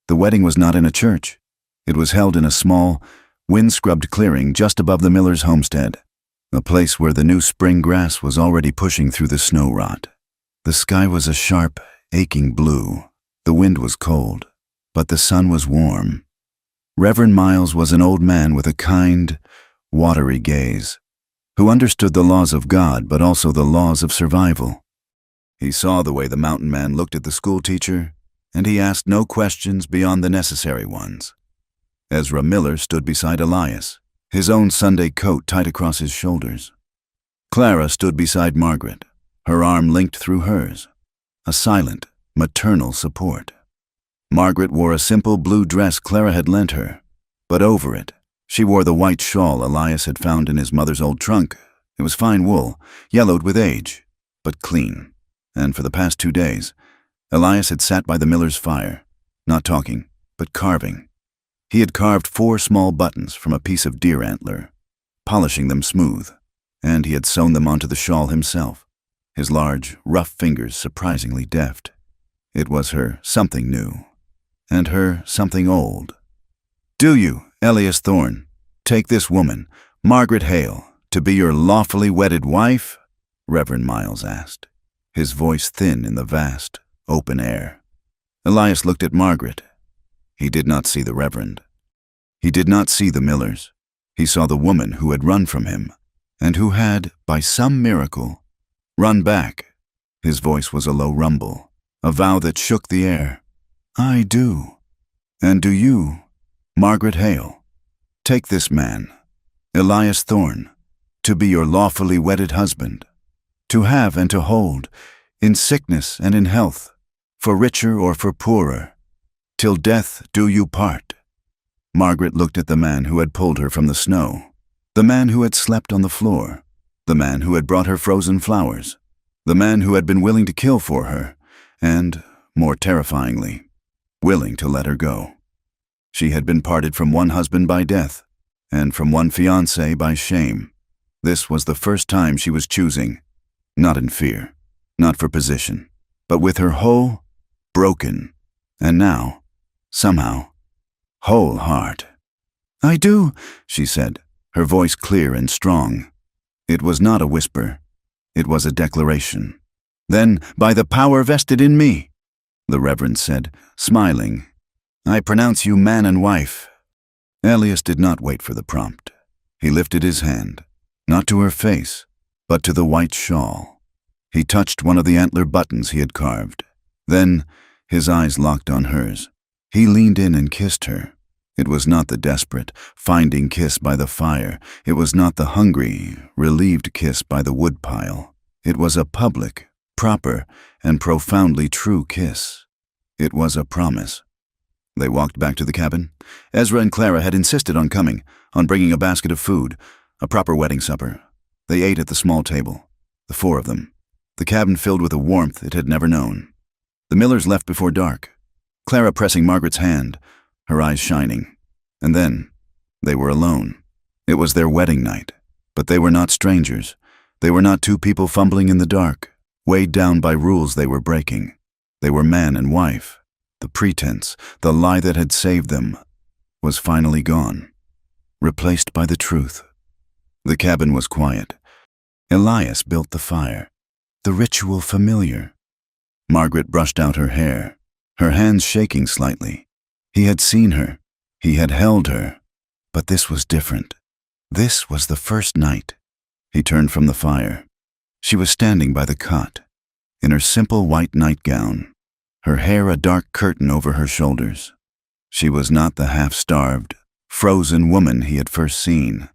The wedding was not in a church. It was held in a small, wind-scrubbed clearing just above the miller's homestead, a place where the new spring grass was already pushing through the snow rot. The sky was a sharp, aching blue. The wind was cold, but the sun was warm. Reverend Miles was an old man with a kind, watery gaze, who understood the laws of God but also the laws of survival. He saw the way the mountain man looked at the schoolteacher, and he asked no questions beyond the necessary ones. Ezra Miller stood beside Elias, his own Sunday coat tight across his shoulders. Clara stood beside Margaret, her arm linked through hers, a silent, maternal support. Margaret wore a simple blue dress Clara had lent her, but over it, she wore the white shawl Elias had found in his mother's old trunk. It was fine wool, yellowed with age, but clean. And for the past 2 days, Elias had sat by the miller's fire, not talking, but carving. He had carved 4 small buttons from a piece of deer antler, polishing them smooth, and he had sewn them onto the shawl himself, his large, rough fingers surprisingly deft. It was her something new, and her something old. "Do you, Elias Thorne, take this woman, Margaret Hale, to be your lawfully wedded wife?" Reverend Miles asked, his voice thin in the vast, open air. Elias looked at Margaret. He did not see the Reverend. He did not see the Millers. He saw the woman who had run from him, and who had, by some miracle, run back. His voice was a low rumble, a vow that shook the air. "I do. And do you, Margaret Hale, take this man, Elias Thorne, to be your lawfully wedded husband, to have and to hold, in sickness and in health, for richer or for poorer, till death do you part." Margaret looked at the man who had pulled her from the snow, the man who had slept on the floor, the man who had brought her frozen flowers, the man who had been willing to kill for her, and, more terrifyingly, willing to let her go. She had been parted from one husband by death, and from one fiancé by shame. This was the first time she was choosing, not in fear, not for position, but with her whole, broken, and now, somehow, whole heart. "I do," she said, her voice clear and strong. It was not a whisper. It was a declaration. "Then, by the power vested in me," the Reverend said, smiling, "I pronounce you man and wife." Elias did not wait for the prompt. He lifted his hand, not to her face, but to the white shawl. He touched one of the antler buttons he had carved. Then, his eyes locked on hers. He leaned in and kissed her. It was not the desperate, finding kiss by the fire. It was not the hungry, relieved kiss by the woodpile. It was a public, proper, and profoundly true kiss. It was a promise. They walked back to the cabin. Ezra and Clara had insisted on coming, on bringing a basket of food, a proper wedding supper. They ate at the small table, the 4 of them, the cabin filled with a warmth it had never known. The Millers left before dark, Clara pressing Margaret's hand, her eyes shining. And then, they were alone. It was their wedding night, but they were not strangers. They were not 2 people fumbling in the dark, weighed down by rules they were breaking. They were man and wife. The pretense, the lie that had saved them, was finally gone, replaced by the truth. The cabin was quiet. Elias built the fire, the ritual familiar. Margaret brushed out her hair, her hands shaking slightly. He had seen her. He had held her. But this was different. This was the first night. He turned from the fire. She was standing by the cot, in her simple white nightgown, her hair a dark curtain over her shoulders. She was not the half-starved, frozen woman he had first seen.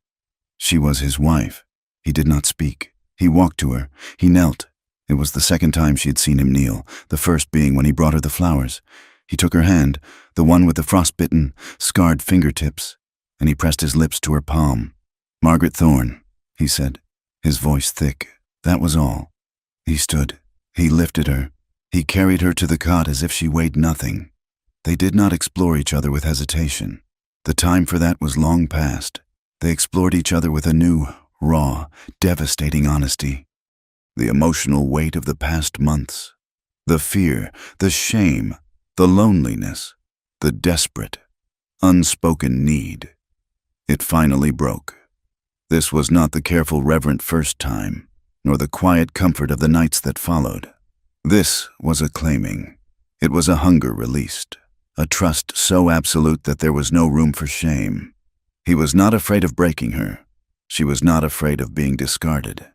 She was his wife. He did not speak. He walked to her. He knelt. It was the second time she had seen him kneel, the first being when he brought her the flowers. He took her hand, the one with the frostbitten, scarred fingertips, and he pressed his lips to her palm. "Margaret Thorne," he said, his voice thick. That was all. He stood. He lifted her. He carried her to the cot as if she weighed nothing. They did not explore each other with hesitation. The time for that was long past. They explored each other with a new, raw, devastating honesty. The emotional weight of the past months, the fear, the shame, the loneliness, the desperate, unspoken need. It finally broke. This was not the careful, reverent first time, nor the quiet comfort of the nights that followed. This was a claiming. It was a hunger released, a trust so absolute that there was no room for shame. He was not afraid of breaking her. She was not afraid of being discarded.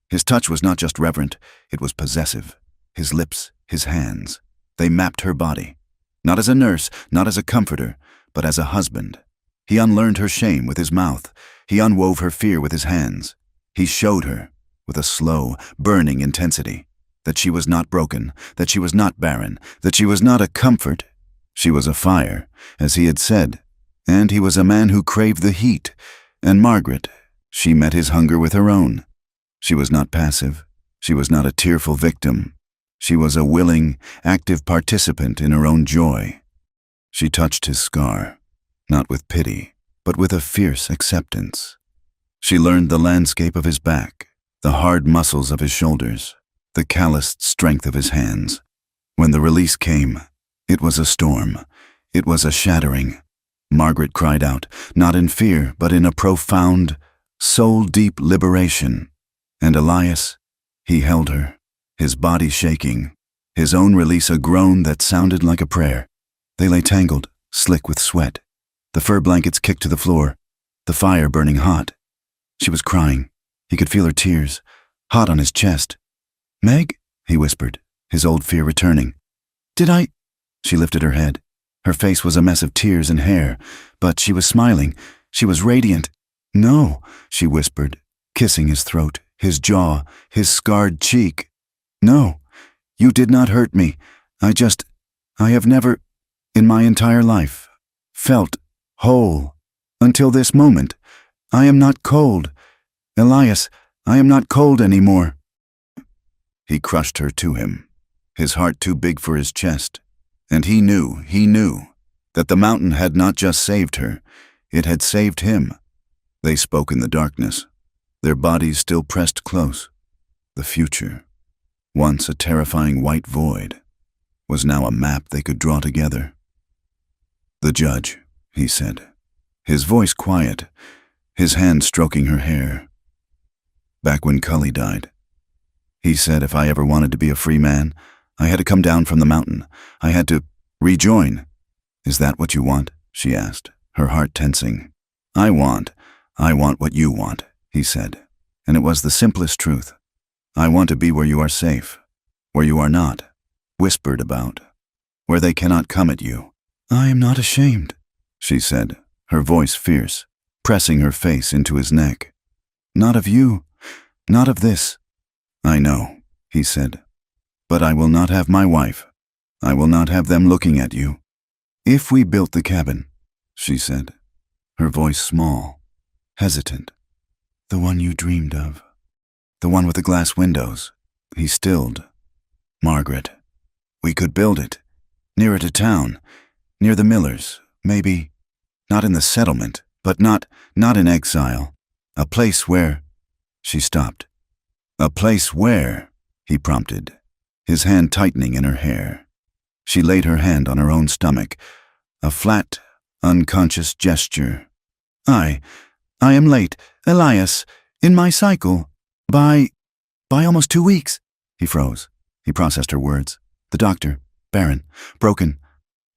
His touch was not just reverent, it was possessive. His lips, his hands, they mapped her body. Not as a nurse, not as a comforter, but as a husband. He unlearned her shame with his mouth. He unwove her fear with his hands. He showed her, with a slow, burning intensity, that she was not broken, that she was not barren, that she was not a comfort. She was a fire, as he had said, and he was a man who craved the heat. And Margaret, she met his hunger with her own. She was not passive. She was not a tearful victim. She was a willing, active participant in her own joy. She touched his scar, not with pity, but with a fierce acceptance. She learned the landscape of his back, the hard muscles of his shoulders, the calloused strength of his hands. When the release came, it was a storm. It was a shattering. Margaret cried out, not in fear, but in a profound, soul-deep liberation. And Elias, he held her, his body shaking, his own release a groan that sounded like a prayer. They lay tangled, slick with sweat. The fur blankets kicked to the floor, the fire burning hot. She was crying. He could feel her tears, hot on his chest. "Meg," he whispered, his old fear returning. "Did I—" She lifted her head. Her face was a mess of tears and hair, but she was smiling. She was radiant. "No," she whispered, kissing his throat, his jaw, his scarred cheek. "No, you did not hurt me. I have never, in my entire life, felt whole. Until this moment. I am not cold. Elias, I am not cold anymore." He crushed her to him, his heart too big for his chest. And he knew, that the mountain had not just saved her, it had saved him. They spoke in the darkness, their bodies still pressed close. The future, once a terrifying white void, was now a map they could draw together. "The judge," he said, his voice quiet, his hand stroking her hair. "Back when Cully died, he said if I ever wanted to be a free man, I had to come down from the mountain. I had to rejoin." "Is that what you want?" she asked, her heart tensing. I want what you want," he said, and it was the simplest truth. "I want to be where you are safe, where you are not whispered about, where they cannot come at you." "I am not ashamed," she said, her voice fierce, pressing her face into his neck. "Not of you, not of this." "I know," he said, "but I will not have my wife. I will not have them looking at you." "If we built the cabin," she said, her voice small, hesitant. "The one you dreamed of. The one with the glass windows." He stilled. "Margaret, we could build it, nearer to town, near the Millers, maybe, not in the settlement, but not in exile. A place where—" She stopped. "A place where," he prompted, his hand tightening in her hair. She laid her hand on her own stomach, a flat, unconscious gesture. I am late, Elias, in my cycle. By almost 2 weeks." He froze. He processed her words. "The doctor, barren, broken.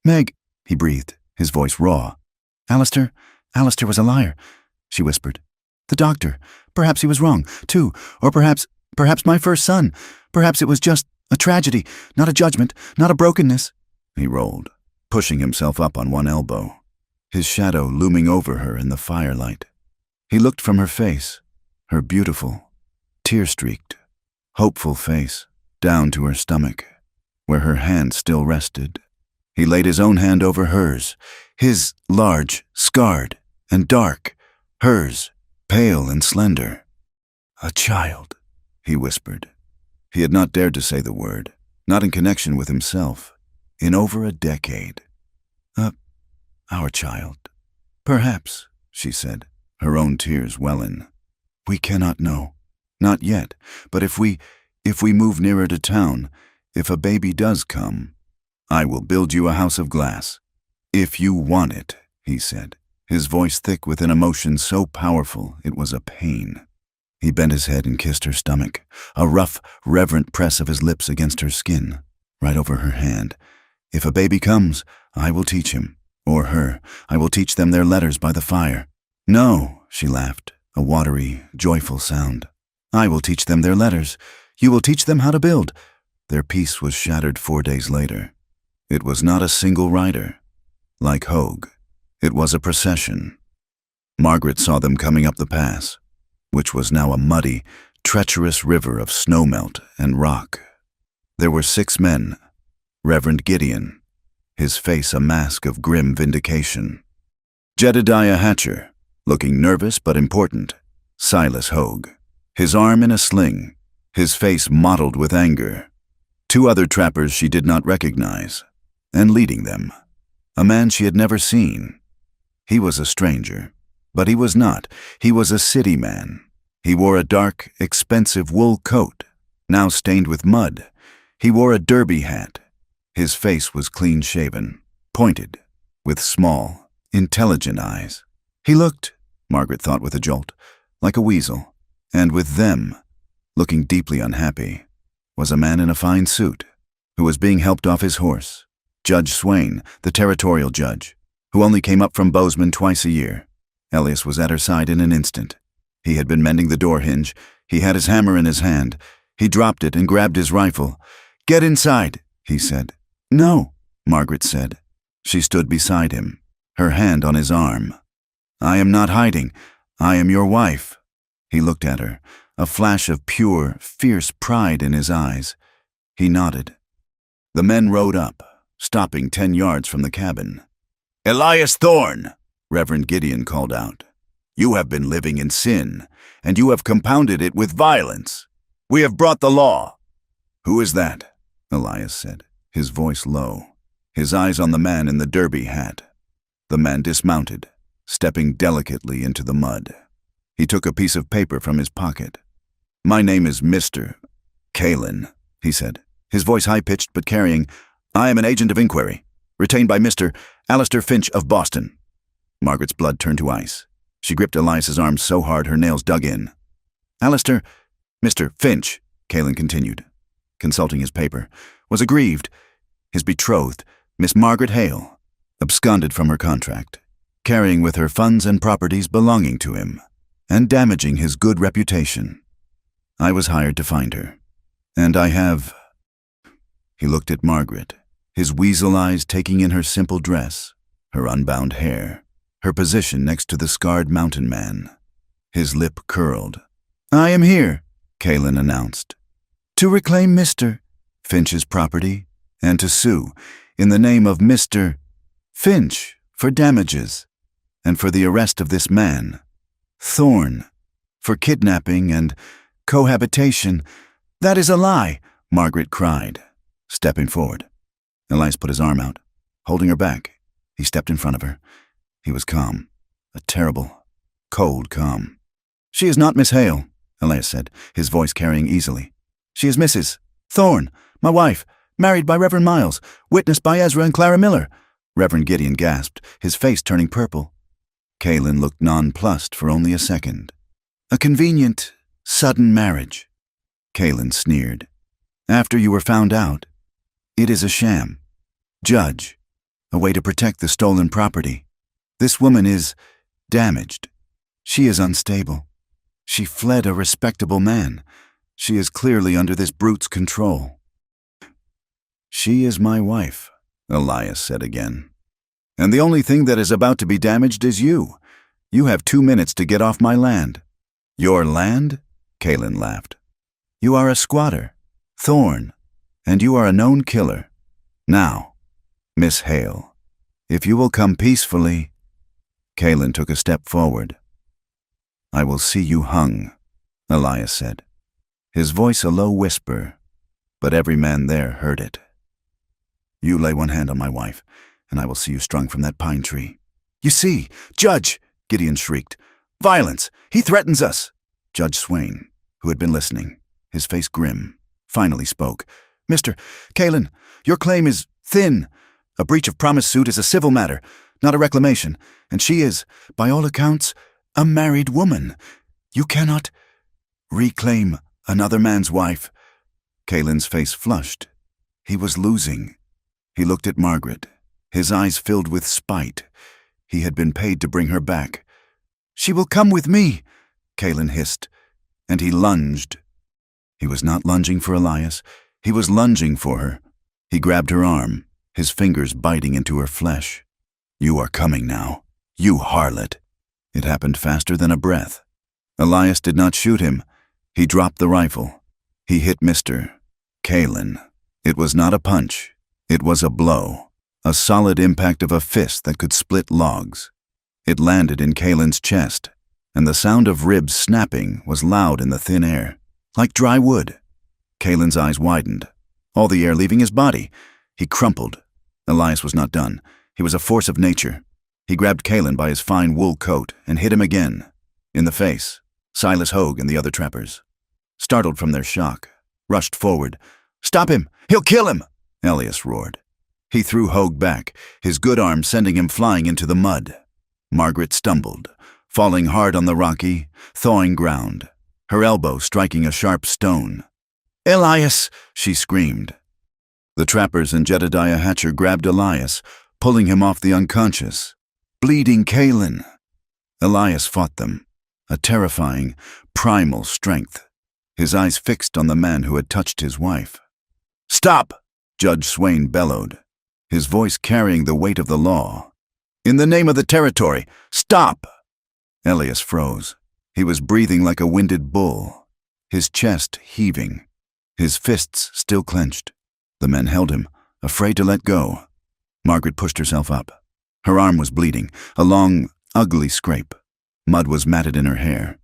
Meg," he breathed, his voice raw. Alistair was a liar," she whispered. "The doctor, perhaps he was wrong, too, or perhaps my first son. Perhaps it was just a tragedy, not a judgment, not a brokenness." He rolled, pushing himself up on one elbow, his shadow looming over her in the firelight. He looked from her face, her beautiful, tear-streaked, hopeful face, down to her stomach, where her hand still rested. He laid his own hand over hers, his large, scarred, and dark, hers, pale and slender. "A child," he whispered. He had not dared to say the word, not in connection with himself, in over a decade. Our child." "Perhaps," she said, her own tears welling. "We cannot know. Not yet, but if we move nearer to town, if a baby does come, I will build you a house of glass. If you want it, he said, his voice thick with an emotion so powerful it was a pain. He bent his head and kissed her stomach, a rough, reverent press of his lips against her skin, right over her hand. "If a baby comes, I will teach him, or her. I will teach them their letters by the fire." "No," she laughed, a watery, joyful sound. "I will teach them their letters. You will teach them how to build." Their peace was shattered 4 days later. It was not a single rider. Like Hogue, it was a procession. Margaret saw them coming up the pass, which was now a muddy, treacherous river of snowmelt and rock. There were 6 men. Reverend Gideon, his face a mask of grim vindication. Jedediah Hatcher, looking nervous but important. Silas Hogue, his arm in a sling, his face mottled with anger. 2 other trappers she did not recognize, and leading them, a man she had never seen. He was a stranger, but he was not. He was a city man. He wore a dark, expensive wool coat, now stained with mud. He wore a derby hat. His face was clean-shaven, pointed, with small, intelligent eyes. He looked, Margaret thought with a jolt, like a weasel. And with them, looking deeply unhappy, was a man in a fine suit, who was being helped off his horse. Judge Swain, the territorial judge, who only came up from Bozeman twice a year. Elias was at her side in an instant. He had been mending the door hinge. He had his hammer in his hand. He dropped it and grabbed his rifle. "Get inside," he said. "No," Margaret said. She stood beside him, her hand on his arm. "I am not hiding. I am your wife." He looked at her, a flash of pure, fierce pride in his eyes. He nodded. The men rode up, stopping 10 yards from the cabin. "Elias Thorne," Reverend Gideon called out. "You have been living in sin, and you have compounded it with violence. We have brought the law." "Who is that?" Elias said, his voice low, his eyes on the man in the derby hat. The man dismounted, stepping delicately into the mud. He took a piece of paper from his pocket. "My name is Mr. Kalin," he said, his voice high-pitched but carrying. "I am an agent of inquiry, retained by Mr. Alistair Finch of Boston." Margaret's blood turned to ice. She gripped Elias's arm so hard her nails dug in. "Alistair, Mr. Finch," Kalin continued, consulting his paper, "was aggrieved. His betrothed, Miss Margaret Hale, absconded from her contract, carrying with her funds and properties belonging to him, and damaging his good reputation. I was hired to find her, and I have—" He looked at Margaret, his weasel eyes taking in her simple dress, her unbound hair, her position next to the scarred mountain man. His lip curled. "I am here," Kalin announced, "to reclaim Mr. Finch's property and to sue in the name of Mr. Finch for damages and for the arrest of this man, Thorne, for kidnapping and cohabitation." "That is a lie," Margaret cried, stepping forward. Elias put his arm out, holding her back. He stepped in front of her. He was calm, a terrible, cold calm. "She is not Miss Hale," Elias said, his voice carrying easily. "She is Mrs. Thorne, my wife, married by Reverend Miles, witnessed by Ezra and Clara Miller." Reverend Gideon gasped, his face turning purple. Kalin looked nonplussed for only a second. "A convenient, sudden marriage," Kalin sneered. "After you were found out, it is a sham. Judge, a way to protect the stolen property. This woman is damaged. She is unstable. She fled a respectable man. She is clearly under this brute's control." "She is my wife," Elias said again. "And the only thing that is about to be damaged is you. You have 2 minutes to get off my land." "Your land?" Kalin laughed. "You are a squatter, Thorne, and you are a known killer. Now, Miss Hale, if you will come peacefully—" Kalin took a step forward. "I will see you hung," Elias said, his voice a low whisper, but every man there heard it. "You lay one hand on my wife, and I will see you strung from that pine tree." "You see, Judge!" Gideon shrieked. "Violence! He threatens us!" Judge Swain, who had been listening, his face grim, finally spoke. "Mr. Kalin, your claim is thin. A breach of promise suit is a civil matter, not a reclamation, and she is, by all accounts, a married woman. You cannot reclaim another man's wife." Kaelin's face flushed. He was losing. He looked at Margaret, his eyes filled with spite. He had been paid to bring her back. "She will come with me," Kaelin hissed, and he lunged. He was not lunging for Elias. He was lunging for her. He grabbed her arm, his fingers biting into her flesh. "You are coming now, you harlot." It happened faster than a breath. Elias did not shoot him. He dropped the rifle. He hit Mr. Kaelin. It was not a punch. It was a blow, a solid impact of a fist that could split logs. It landed in Kaelin's chest, and the sound of ribs snapping was loud in the thin air, like dry wood. Kaelin's eyes widened, all the air leaving his body. He crumpled. Elias was not done. He was a force of nature. He grabbed Kaelin by his fine wool coat and hit him again, in the face. Silas Hogue and the other trappers, startled from their shock, rushed forward. "Stop him! He'll kill him!" Elias roared. He threw Hogue back, his good arm sending him flying into the mud. Margaret stumbled, falling hard on the rocky, thawing ground, her elbow striking a sharp stone. "Elias!" she screamed. The trappers and Jedediah Hatcher grabbed Elias, pulling him off the unconscious, bleeding Kaelin. Elias fought them, a terrifying, primal strength, his eyes fixed on the man who had touched his wife. "Stop!" Judge Swain bellowed, his voice carrying the weight of the law. "In the name of the territory, stop!" Elias froze. He was breathing like a winded bull, his chest heaving, his fists still clenched. The men held him, afraid to let go. Margaret pushed herself up. Her arm was bleeding, a long, ugly scrape. Mud was matted in her hair.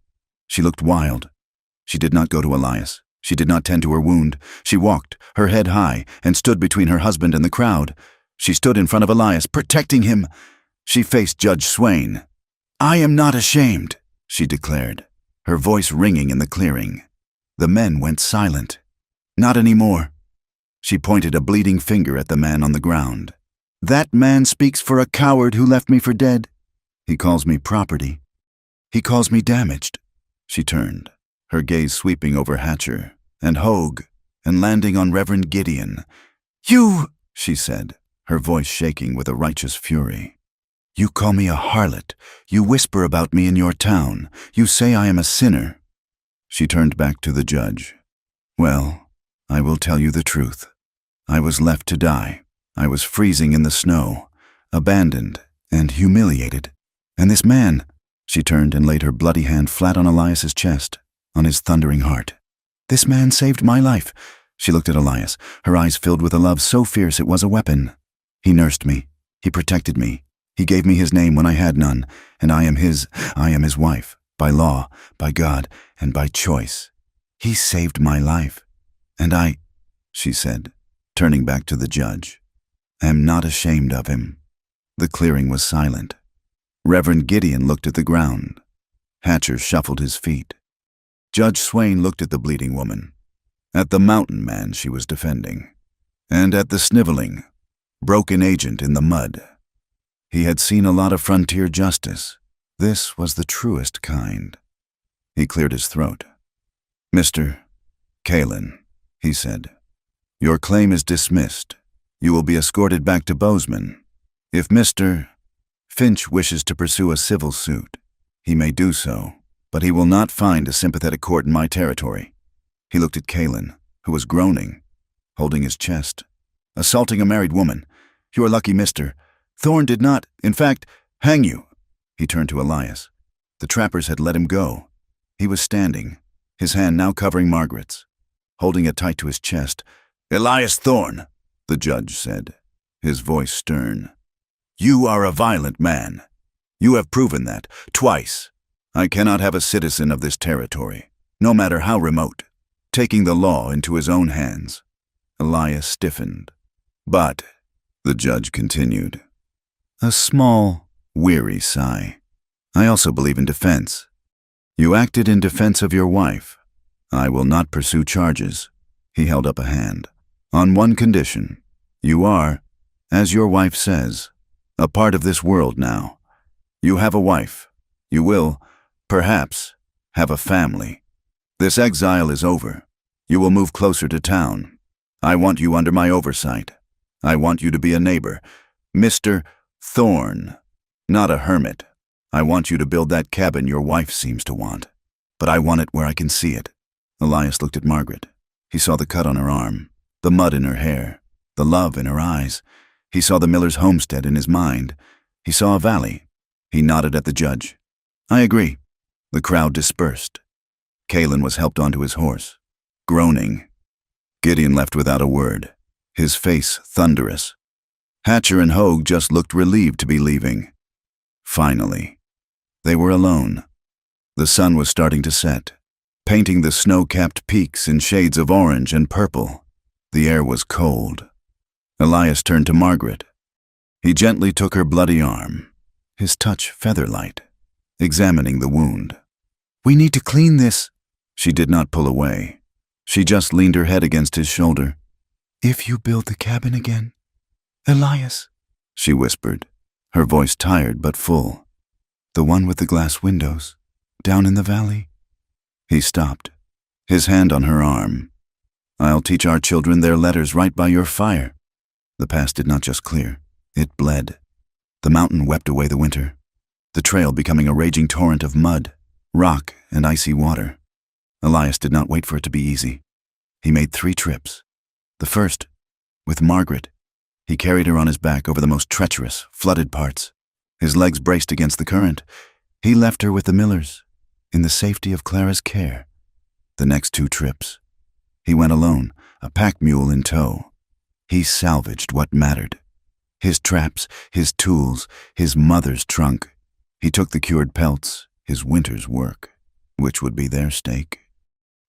She looked wild. She did not go to Elias. She did not tend to her wound. She walked, her head high, and stood between her husband and the crowd. She stood in front of Elias, protecting him. She faced Judge Swain. "I am not ashamed," she declared, her voice ringing in the clearing. The men went silent. "Not anymore." She pointed a bleeding finger at the man on the ground. "That man speaks for a coward who left me for dead. He calls me property. He calls me damaged." She turned, her gaze sweeping over Hatcher and Hogue and landing on Reverend Gideon. "You," she said, her voice shaking with a righteous fury. "You call me a harlot. You whisper about me in your town. You say I am a sinner." She turned back to the judge. "Well, I will tell you the truth. I was left to die. I was freezing in the snow, abandoned and humiliated. And this man," she turned and laid her bloody hand flat on Elias's chest, on his thundering heart. "This man saved my life." She looked at Elias, her eyes filled with a love so fierce it was a weapon. "He nursed me. He protected me. He gave me his name when I had none, and I am his wife, by law, by God, and by choice. He saved my life. And I," she said, turning back to the judge, "am not ashamed of him." The clearing was silent. Reverend Gideon looked at the ground. Hatcher shuffled his feet. Judge Swain looked at the bleeding woman, at the mountain man she was defending, and at the sniveling, broken agent in the mud. He had seen a lot of frontier justice. This was the truest kind. He cleared his throat. "Mr. Kaelin," he said, "your claim is dismissed. You will be escorted back to Bozeman. If Mr. Finch wishes to pursue a civil suit, he may do so, but he will not find a sympathetic court in my territory." He looked at Kaelin, who was groaning, holding his chest. "Assaulting a married woman. You are lucky, Mr. Thorne did not, in fact, hang you." He turned to Elias. The trappers had let him go. He was standing, his hand now covering Margaret's, holding it tight to his chest. "Elias Thorne," the judge said, his voice stern, "you are a violent man. You have proven that, twice. I cannot have a citizen of this territory, no matter how remote, taking the law into his own hands." Elias stiffened. "But," the judge continued, a small, weary sigh, "I also believe in defense. You acted in defense of your wife. I will not pursue charges." He held up a hand. "On one condition. You are, as your wife says, a part of this world now. You have a wife. You will, perhaps, have a family. This exile is over. You will move closer to town. I want you under my oversight. I want you to be a neighbor. Mr. Thorne, not a hermit. I want you to build that cabin your wife seems to want. But I want it where I can see it." Elias looked at Margaret. He saw the cut on her arm, the mud in her hair, the love in her eyes. He saw the miller's homestead in his mind. He saw a valley. He nodded at the judge. "I agree." The crowd dispersed. Kalen was helped onto his horse, groaning. Gideon left without a word, his face thunderous. Hatcher and Hogue just looked relieved to be leaving. Finally, they were alone. The sun was starting to set, painting the snow-capped peaks in shades of orange and purple. The air was cold. Elias turned to Margaret. He gently took her bloody arm, his touch feather-light, examining the wound. "We need to clean this." She did not pull away. She just leaned her head against his shoulder. "If you build the cabin again, Elias," she whispered, her voice tired but full. "The one with the glass windows, down in the valley." He stopped, his hand on her arm. "I'll teach our children their letters right by your fire." The past did not just clear, it bled. The mountain wept away the winter, the trail becoming a raging torrent of mud, rock, and icy water. Elias did not wait for it to be easy. He made 3 trips. The first, with Margaret. He carried her on his back over the most treacherous, flooded parts. His legs braced against the current. He left her with the Millers, in the safety of Clara's care. The next 2 trips, he went alone, a pack mule in tow. He salvaged what mattered. His traps, his tools, his mother's trunk. He took the cured pelts, his winter's work, which would be their stake.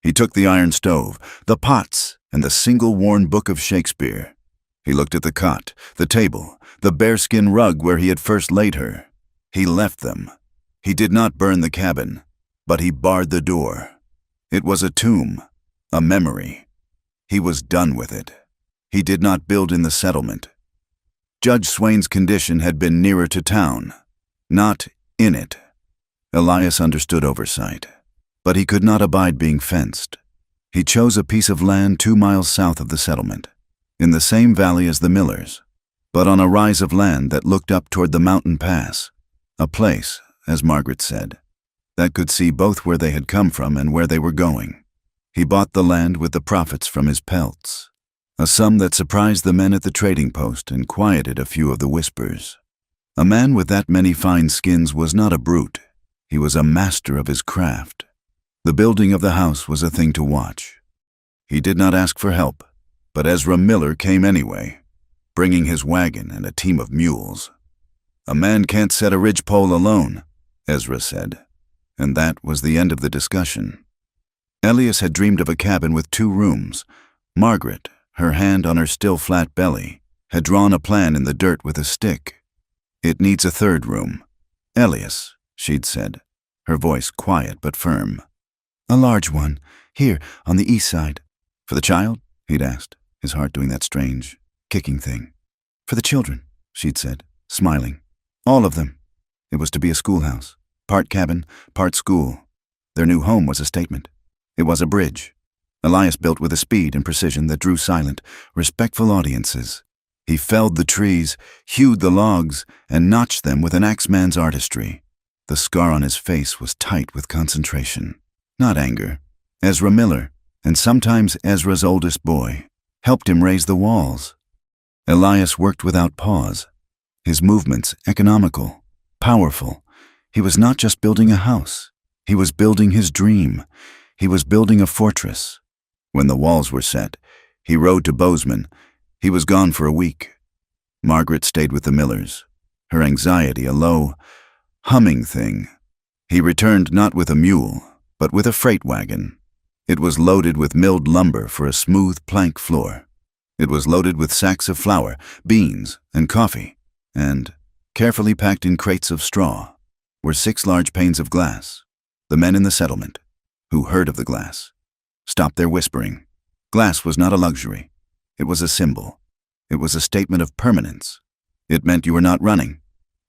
He took the iron stove, the pots, and the single-worn book of Shakespeare. He looked at the cot, the table, the bearskin rug where he had first laid her. He left them. He did not burn the cabin, but he barred the door. It was a tomb, a memory. He was done with it. He did not build in the settlement. Judge Swain's condition had been nearer to town, not in it. Elias understood oversight, but he could not abide being fenced. He chose a piece of land 2 miles south of the settlement, in the same valley as the Millers, but on a rise of land that looked up toward the mountain pass, a place, as Margaret said, that could see both where they had come from and where they were going. He bought the land with the profits from his pelts, a sum that surprised the men at the trading post and quieted a few of the whispers. A man with that many fine skins was not a brute. He was a master of his craft. The building of the house was a thing to watch. He did not ask for help, but Ezra Miller came anyway, bringing his wagon and a team of mules. "A man can't set a ridgepole alone," Ezra said, and that was the end of the discussion. Elias had dreamed of a cabin with 2 rooms. Margaret, her hand on her still flat belly, had drawn a plan in the dirt with a stick. "It needs a 3rd room. Elias," she'd said, her voice quiet but firm. "A large one, here, on the east side." "For the child?" he'd asked, his heart doing that strange, kicking thing. "For the children," she'd said, smiling. "All of them." It was to be a schoolhouse, part cabin, part school. Their new home was a statement. It was a bridge. Elias built with a speed and precision that drew silent, respectful audiences. He felled the trees, hewed the logs, and notched them with an axeman's artistry. The scar on his face was tight with concentration, not anger. Ezra Miller, and sometimes Ezra's oldest boy, helped him raise the walls. Elias worked without pause, his movements economical, powerful. He was not just building a house. He was building his dream. He was building a fortress. When the walls were set, he rode to Bozeman. He was gone for a week. Margaret stayed with the Millers, her anxiety a low, humming thing. He returned not with a mule, but with a freight wagon. It was loaded with milled lumber for a smooth plank floor. It was loaded with sacks of flour, beans, and coffee, and, carefully packed in crates of straw, were 6 large panes of glass. The men in the settlement, who heard of the glass, stopped their whispering. Glass was not a luxury. It was a symbol. It was a statement of permanence. It meant you were not running.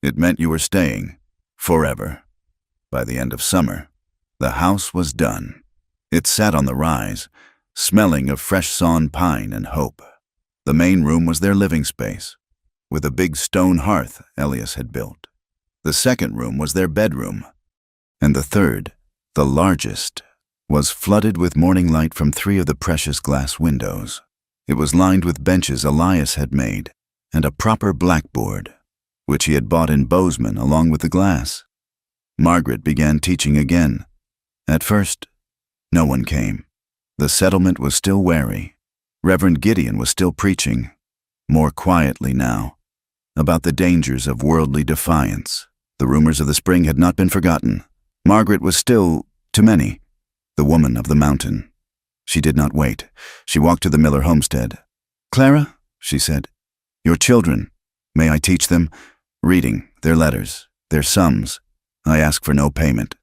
It meant you were staying forever. By the end of summer, the house was done. It sat on the rise, smelling of fresh sawn pine and hope. The main room was their living space, with a big stone hearth Elias had built. The second room was their bedroom, and the third, the largest, was flooded with morning light from 3 of the precious glass windows. It was lined with benches Elias had made and a proper blackboard, which he had bought in Bozeman along with the glass. Margaret began teaching again. At first, no one came. The settlement was still wary. Reverend Gideon was still preaching, more quietly now, about the dangers of worldly defiance. The rumors of the spring had not been forgotten. Margaret was still, to many, the woman of the mountain. She did not wait. She walked to the Miller homestead. "Clara," she said, "your children, may I teach them? Reading, their letters, their sums. I ask for no payment."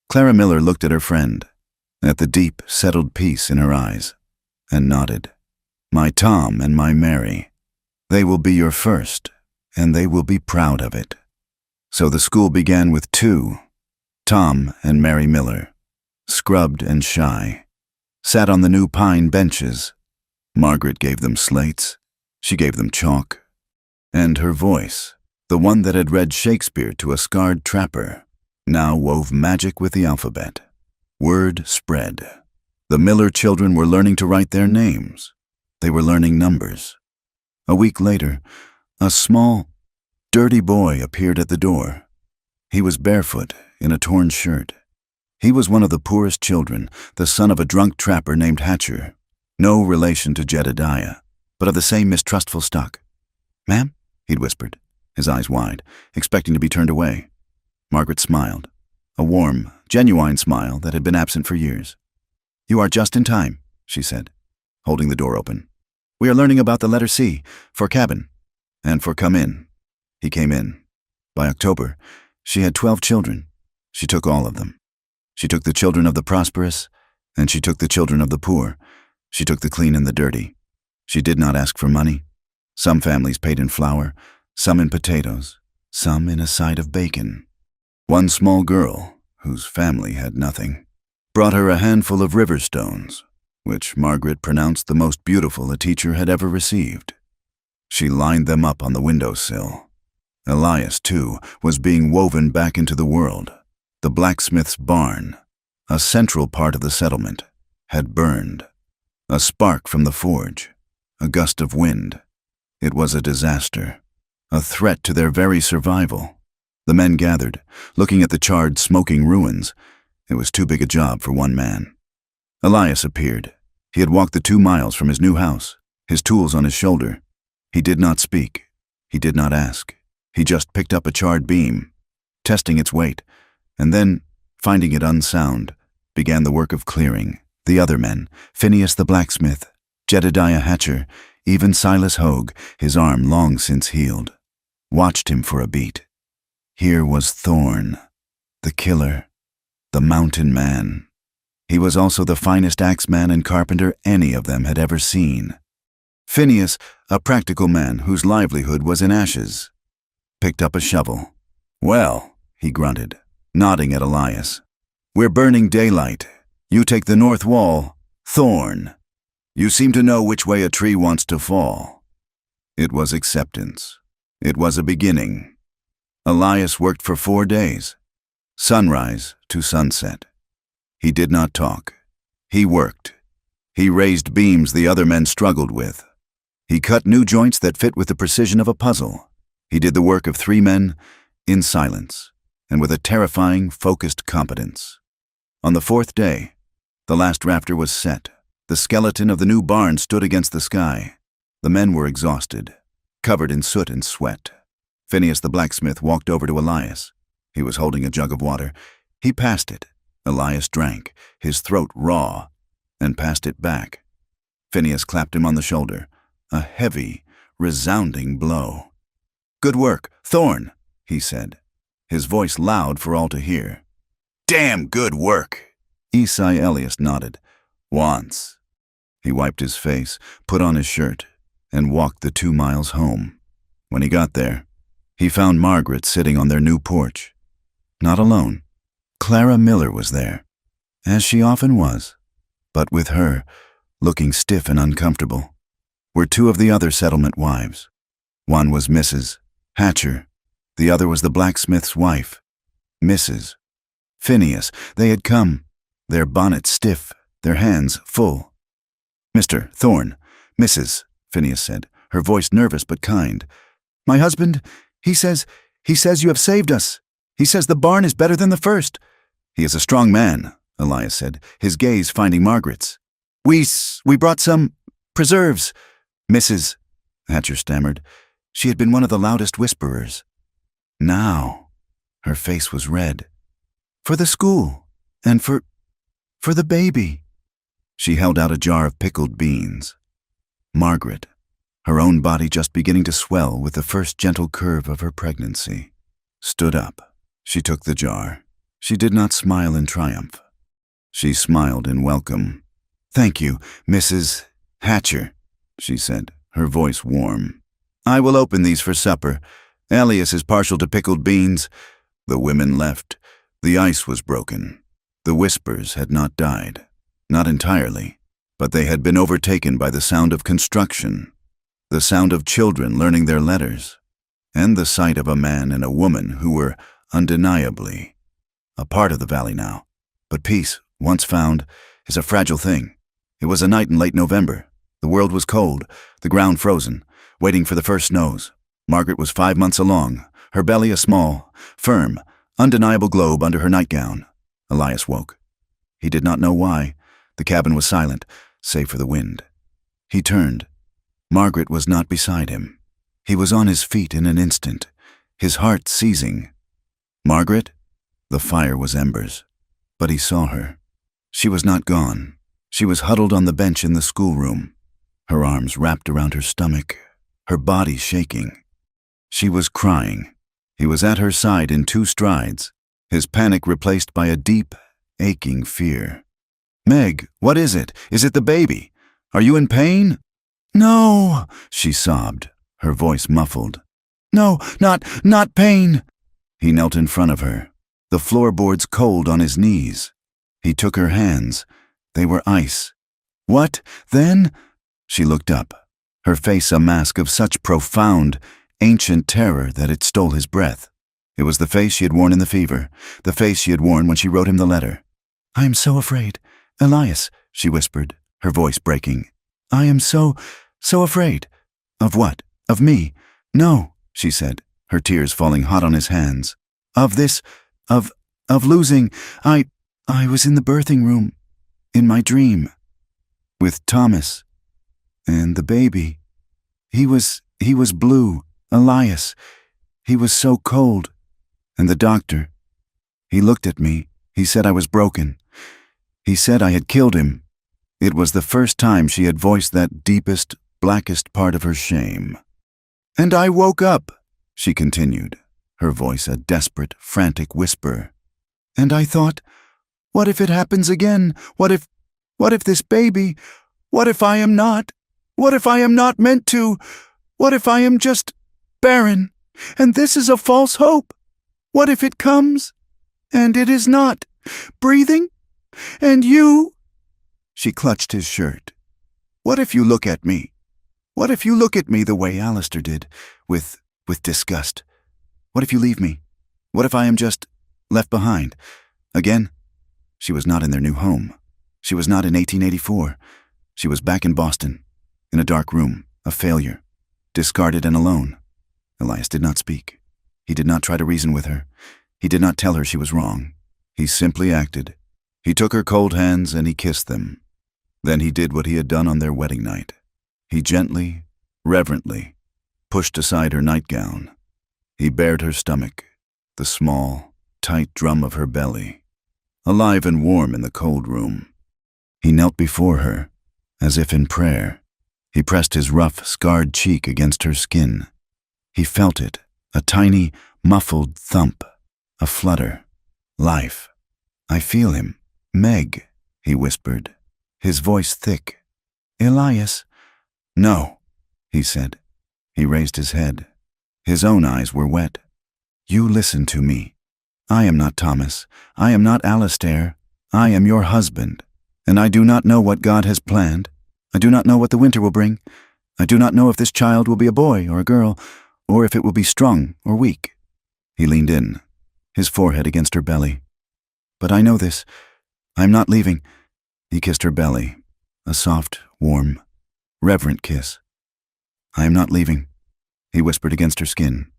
Clara Miller looked at her friend, at the deep, settled peace in her eyes, and nodded. "My Tom and my Mary, they will be your first, and they will be proud of it." So the school began with 2, Tom and Mary Miller, scrubbed and shy, sat on the new pine benches. Margaret gave them slates. She gave them chalk. And her voice, the one that had read Shakespeare to a scarred trapper, now wove magic with the alphabet. Word spread. The Miller children were learning to write their names. They were learning numbers. A week later, a small, dirty boy appeared at the door. He was barefoot, in a torn shirt. He was one of the poorest children, the son of a drunk trapper named Hatcher. No relation to Jedediah, but of the same mistrustful stock. "Ma'am?" he'd whispered, his eyes wide, expecting to be turned away. Margaret smiled, a warm, genuine smile that had been absent for years. "You are just in time," she said, holding the door open. "We are learning about the letter C, for cabin, and for come in." He came in. By October, she had 12 children. She took all of them. She took the children of the prosperous, and she took the children of the poor. She took the clean and the dirty. She did not ask for money. Some families paid in flour, some in potatoes, some in a side of bacon. One small girl, whose family had nothing, brought her a handful of river stones, which Margaret pronounced the most beautiful a teacher had ever received. She lined them up on the windowsill. Elias, too, was being woven back into the world. The blacksmith's barn, a central part of the settlement, had burned. A spark from the forge, a gust of wind. It was a disaster, a threat to their very survival. The men gathered, looking at the charred, smoking ruins. It was too big a job for one man. Elias appeared. He had walked the 2 miles from his new house, his tools on his shoulder. He did not speak. He did not ask. He just picked up a charred beam, testing its weight, and then, finding it unsound, began the work of clearing. The other men, Phineas the blacksmith, Jedediah Hatcher, even Silas Hogue, his arm long since healed, watched him for a beat. Here was Thorn, the killer, the mountain man. He was also the finest axeman and carpenter any of them had ever seen. Phineas, a practical man whose livelihood was in ashes, picked up a shovel. "Well," he grunted, nodding at Elias, "we're burning daylight. You take the north wall, Thorn. You seem to know which way a tree wants to fall." It was acceptance. It was a beginning. Elias worked for 4 days, sunrise to sunset. He did not talk. He worked. He raised beams the other men struggled with. He cut new joints that fit with the precision of a puzzle. He did the work of 3 men in silence and with a terrifying, focused competence. On the 4th day, the last rafter was set. The skeleton of the new barn stood against the sky. The men were exhausted, covered in soot and sweat. Phineas the blacksmith walked over to Elias. He was holding a jug of water. He passed it. Elias drank, his throat raw, and passed it back. Phineas clapped him on the shoulder. A heavy, resounding blow. "Good work, Thorn," he said, his voice loud for all to hear. "Damn good work." Esai Elias nodded. "Once." He wiped his face, put on his shirt, and walked the 2 miles home. When he got there, He found Margaret sitting on their new porch. Not alone. Clara Miller was there, as she often was, but with her, looking stiff and uncomfortable, were two of the other settlement wives. One was Mrs. Hatcher, the other was the blacksmith's wife, Mrs. Phineas. They had come, their bonnets stiff, their hands full. "Mr. Thorne, Mrs." Phineas said, her voice nervous but kind. "My husband, he says you have saved us. He says the barn is better than the first." "He is a strong man," Elias said, his gaze finding Margaret's. We brought some preserves." "Mrs." Hatcher stammered. She had been one of the loudest whisperers. Now, her face was red. "For the school, and for the baby." She held out a jar of pickled beans. Margaret, her own body just beginning to swell with the first gentle curve of her pregnancy, stood up. She took the jar. She did not smile in triumph. She smiled in welcome. "Thank you, Mrs. Hatcher," she said, her voice warm. "I will open these for supper. Elias is partial to pickled beans." The women left. The ice was broken. The whispers had not died. Not entirely, but they had been overtaken by the sound of construction, the sound of children learning their letters, and the sight of a man and a woman who were undeniably a part of the valley now. But peace, once found, is a fragile thing. It was a night in late November. The world was cold, the ground frozen, waiting for the first snows. Margaret was 5 months along, her belly a small, firm, undeniable globe under her nightgown. Elias woke. He did not know why. The cabin was silent, save for the wind. He turned. Margaret was not beside him. He was on his feet in an instant, his heart seizing. "Margaret?" The fire was embers, but he saw her. She was not gone. She was huddled on the bench in the schoolroom, her arms wrapped around her stomach, her body shaking. She was crying. He was at her side in 2 strides, his panic replaced by a deep, aching fear. "Meg, what is it? Is it the baby? Are you in pain?" "No," she sobbed, her voice muffled. "No, not pain." He knelt in front of her, the floorboards cold on his knees. He took her hands. They were ice. "What, then?" She looked up, her face a mask of such profound, ancient terror that it stole his breath. It was the face she had worn in the fever, the face she had worn when she wrote him the letter. "I am so afraid. Elias," she whispered, her voice breaking. "I am so afraid." "Of what? Of me?" "No," she said, her tears falling hot on his hands. "Of this, of losing. I was in the birthing room, in my dream, with Thomas, and the baby. He was blue, Elias. He was so cold. And the doctor, he looked at me. He said I was broken. He said I had killed him." It was the first time she had voiced that deepest, blackest part of her shame. "And I woke up," she continued, her voice a desperate, frantic whisper. "And I thought, what if it happens again? What if this baby, what if I am not? What if I am not meant to? What if I am just barren, and this is a false hope? What if it comes, and it is not breathing? And you?" She clutched his shirt. "What if you look at me? What if you look at me the way Alistair did, with disgust? What if you leave me? What if I am just left behind? Again?" She was not in their new home. She was not in 1884. She was back in Boston, in a dark room, a failure, discarded and alone. Elias did not speak. He did not try to reason with her. He did not tell her she was wrong. He simply acted. He took her cold hands and he kissed them. Then he did what he had done on their wedding night. He gently, reverently, pushed aside her nightgown. He bared her stomach, the small, tight drum of her belly, alive and warm in the cold room. He knelt before her, as if in prayer. He pressed his rough, scarred cheek against her skin. He felt it, a tiny, muffled thump, a flutter. Life. "I feel him. Meg," he whispered, his voice thick. "Elias." "No," he said. He raised his head. His own eyes were wet. "You listen to me. I am not Thomas. I am not Alistair. I am your husband. And I do not know what God has planned. I do not know what the winter will bring. I do not know if this child will be a boy or a girl, or if it will be strong or weak." He leaned in, his forehead against her belly. "But I know this. I am not leaving." He kissed her belly, a soft, warm, reverent kiss. "I am not leaving," he whispered against her skin.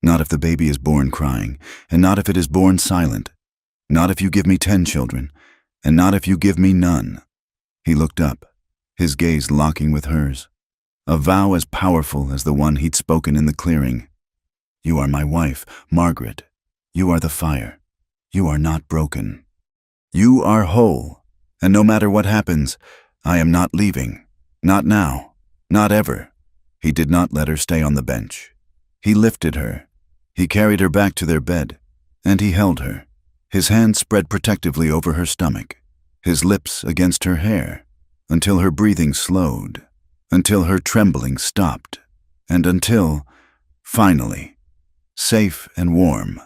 "Not if the baby is born crying, and not if it is born silent. Not if you give me 10 children, and not if you give me none." He looked up, his gaze locking with hers, a vow as powerful as the one he'd spoken in the clearing. "You are my wife, Margaret. You are the fire. You are not broken. You are whole, and no matter what happens, I am not leaving. Not now. Not ever." He did not let her stay on the bench. He lifted her. He carried her back to their bed, and he held her, his hand spread protectively over her stomach, his lips against her hair, until her breathing slowed, until her trembling stopped, and until, finally, safe and warm,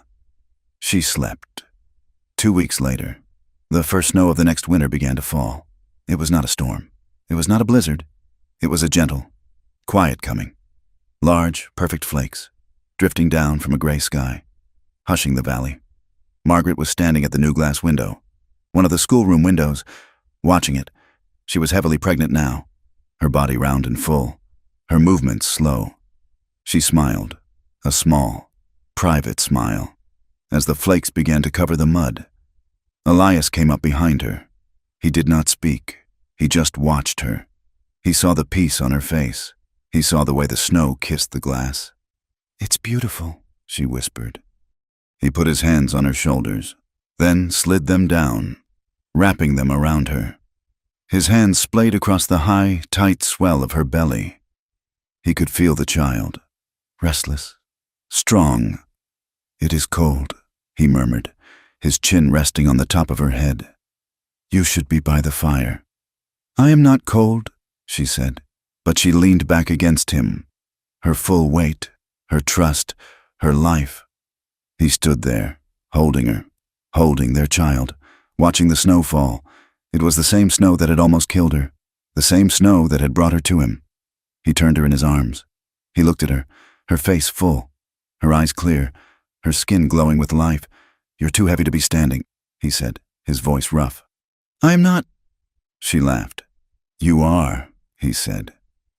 she slept. 2 weeks later, the first snow of the next winter began to fall. It was not a storm. It was not a blizzard. It was a gentle, quiet coming. Large, perfect flakes, drifting down from a gray sky, hushing the valley. Margaret was standing at the new glass window, one of the schoolroom windows, watching it. She was heavily pregnant now, her body round and full, her movements slow. She smiled, a small, private smile, as the flakes began to cover the mud. Elias came up behind her. He did not speak. He just watched her. He saw the peace on her face. He saw the way the snow kissed the glass. "It's beautiful," she whispered. He put his hands on her shoulders, then slid them down, wrapping them around her. His hands splayed across the high, tight swell of her belly. He could feel the child, restless, strong. "It is cold," he murmured, his chin resting on the top of her head. "You should be by the fire." "I am not cold," she said, but she leaned back against him, her full weight, her trust, her life. He stood there, holding her, holding their child, watching the snow fall. It was the same snow that had almost killed her, the same snow that had brought her to him. He turned her in his arms. He looked at her, her face full, her eyes clear, her skin glowing with life. "You're too heavy to be standing," he said, his voice rough. "I am not." She laughed. "You are," he said,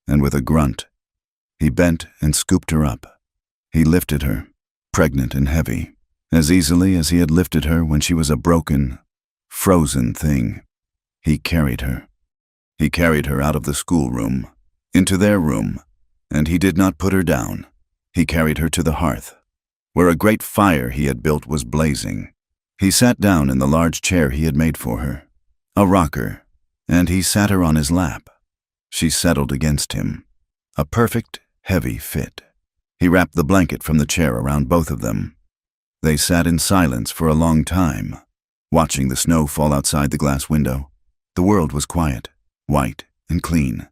and with a grunt, he bent and scooped her up. He lifted her, pregnant and heavy, as easily as he had lifted her when she was a broken, frozen thing. He carried her. He carried her out of the schoolroom, into their room, and he did not put her down. He carried her to the hearth, where a great fire he had built was blazing. He sat down in the large chair he had made for her, a rocker, and he sat her on his lap. She settled against him, a perfect, heavy fit. He wrapped the blanket from the chair around both of them. They sat in silence for a long time, watching the snow fall outside the glass window. The world was quiet, white, and clean.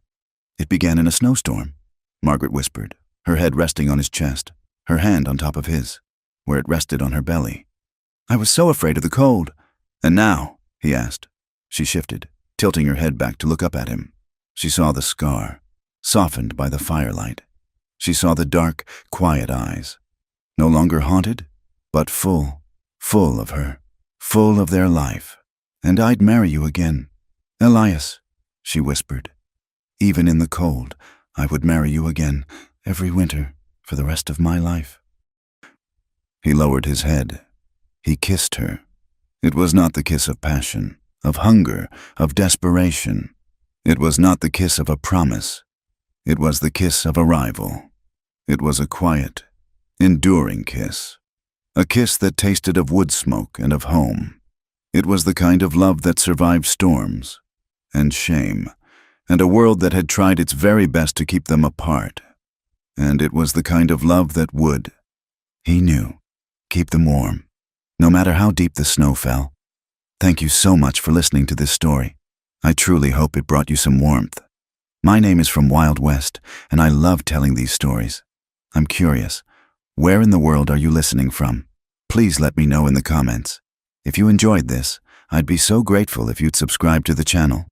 "It began in a snowstorm," Margaret whispered, her head resting on his chest, her hand on top of his, where it rested on her belly. "I was so afraid of the cold." "And now?" he asked. She shifted, tilting her head back to look up at him. She saw the scar, softened by the firelight. She saw the dark, quiet eyes, no longer haunted, but full of her, full of their life. "And I'd marry you again. Elias," she whispered. "Even in the cold, I would marry you again, every winter, for the rest of my life." He lowered his head. He kissed her. It was not the kiss of passion, of hunger, of desperation. It was not the kiss of a promise. It was the kiss of arrival. It was a quiet, enduring kiss. A kiss that tasted of wood smoke and of home. It was the kind of love that survived storms and shame, and a world that had tried its very best to keep them apart. And it was the kind of love that would, he knew, keep them warm, no matter how deep the snow fell. Thank you so much for listening to this story. I truly hope it brought you some warmth. My name is from Wild West, and I love telling these stories. I'm curious. Where in the world are you listening from? Please let me know in the comments. If you enjoyed this, I'd be so grateful if you'd subscribe to the channel.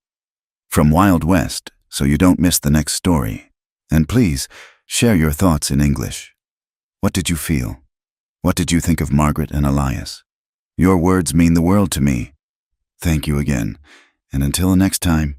From Wild West, so you don't miss the next story. And please, share your thoughts in English. What did you feel? What did you think of Margaret and Elias? Your words mean the world to me. Thank you again, and until next time,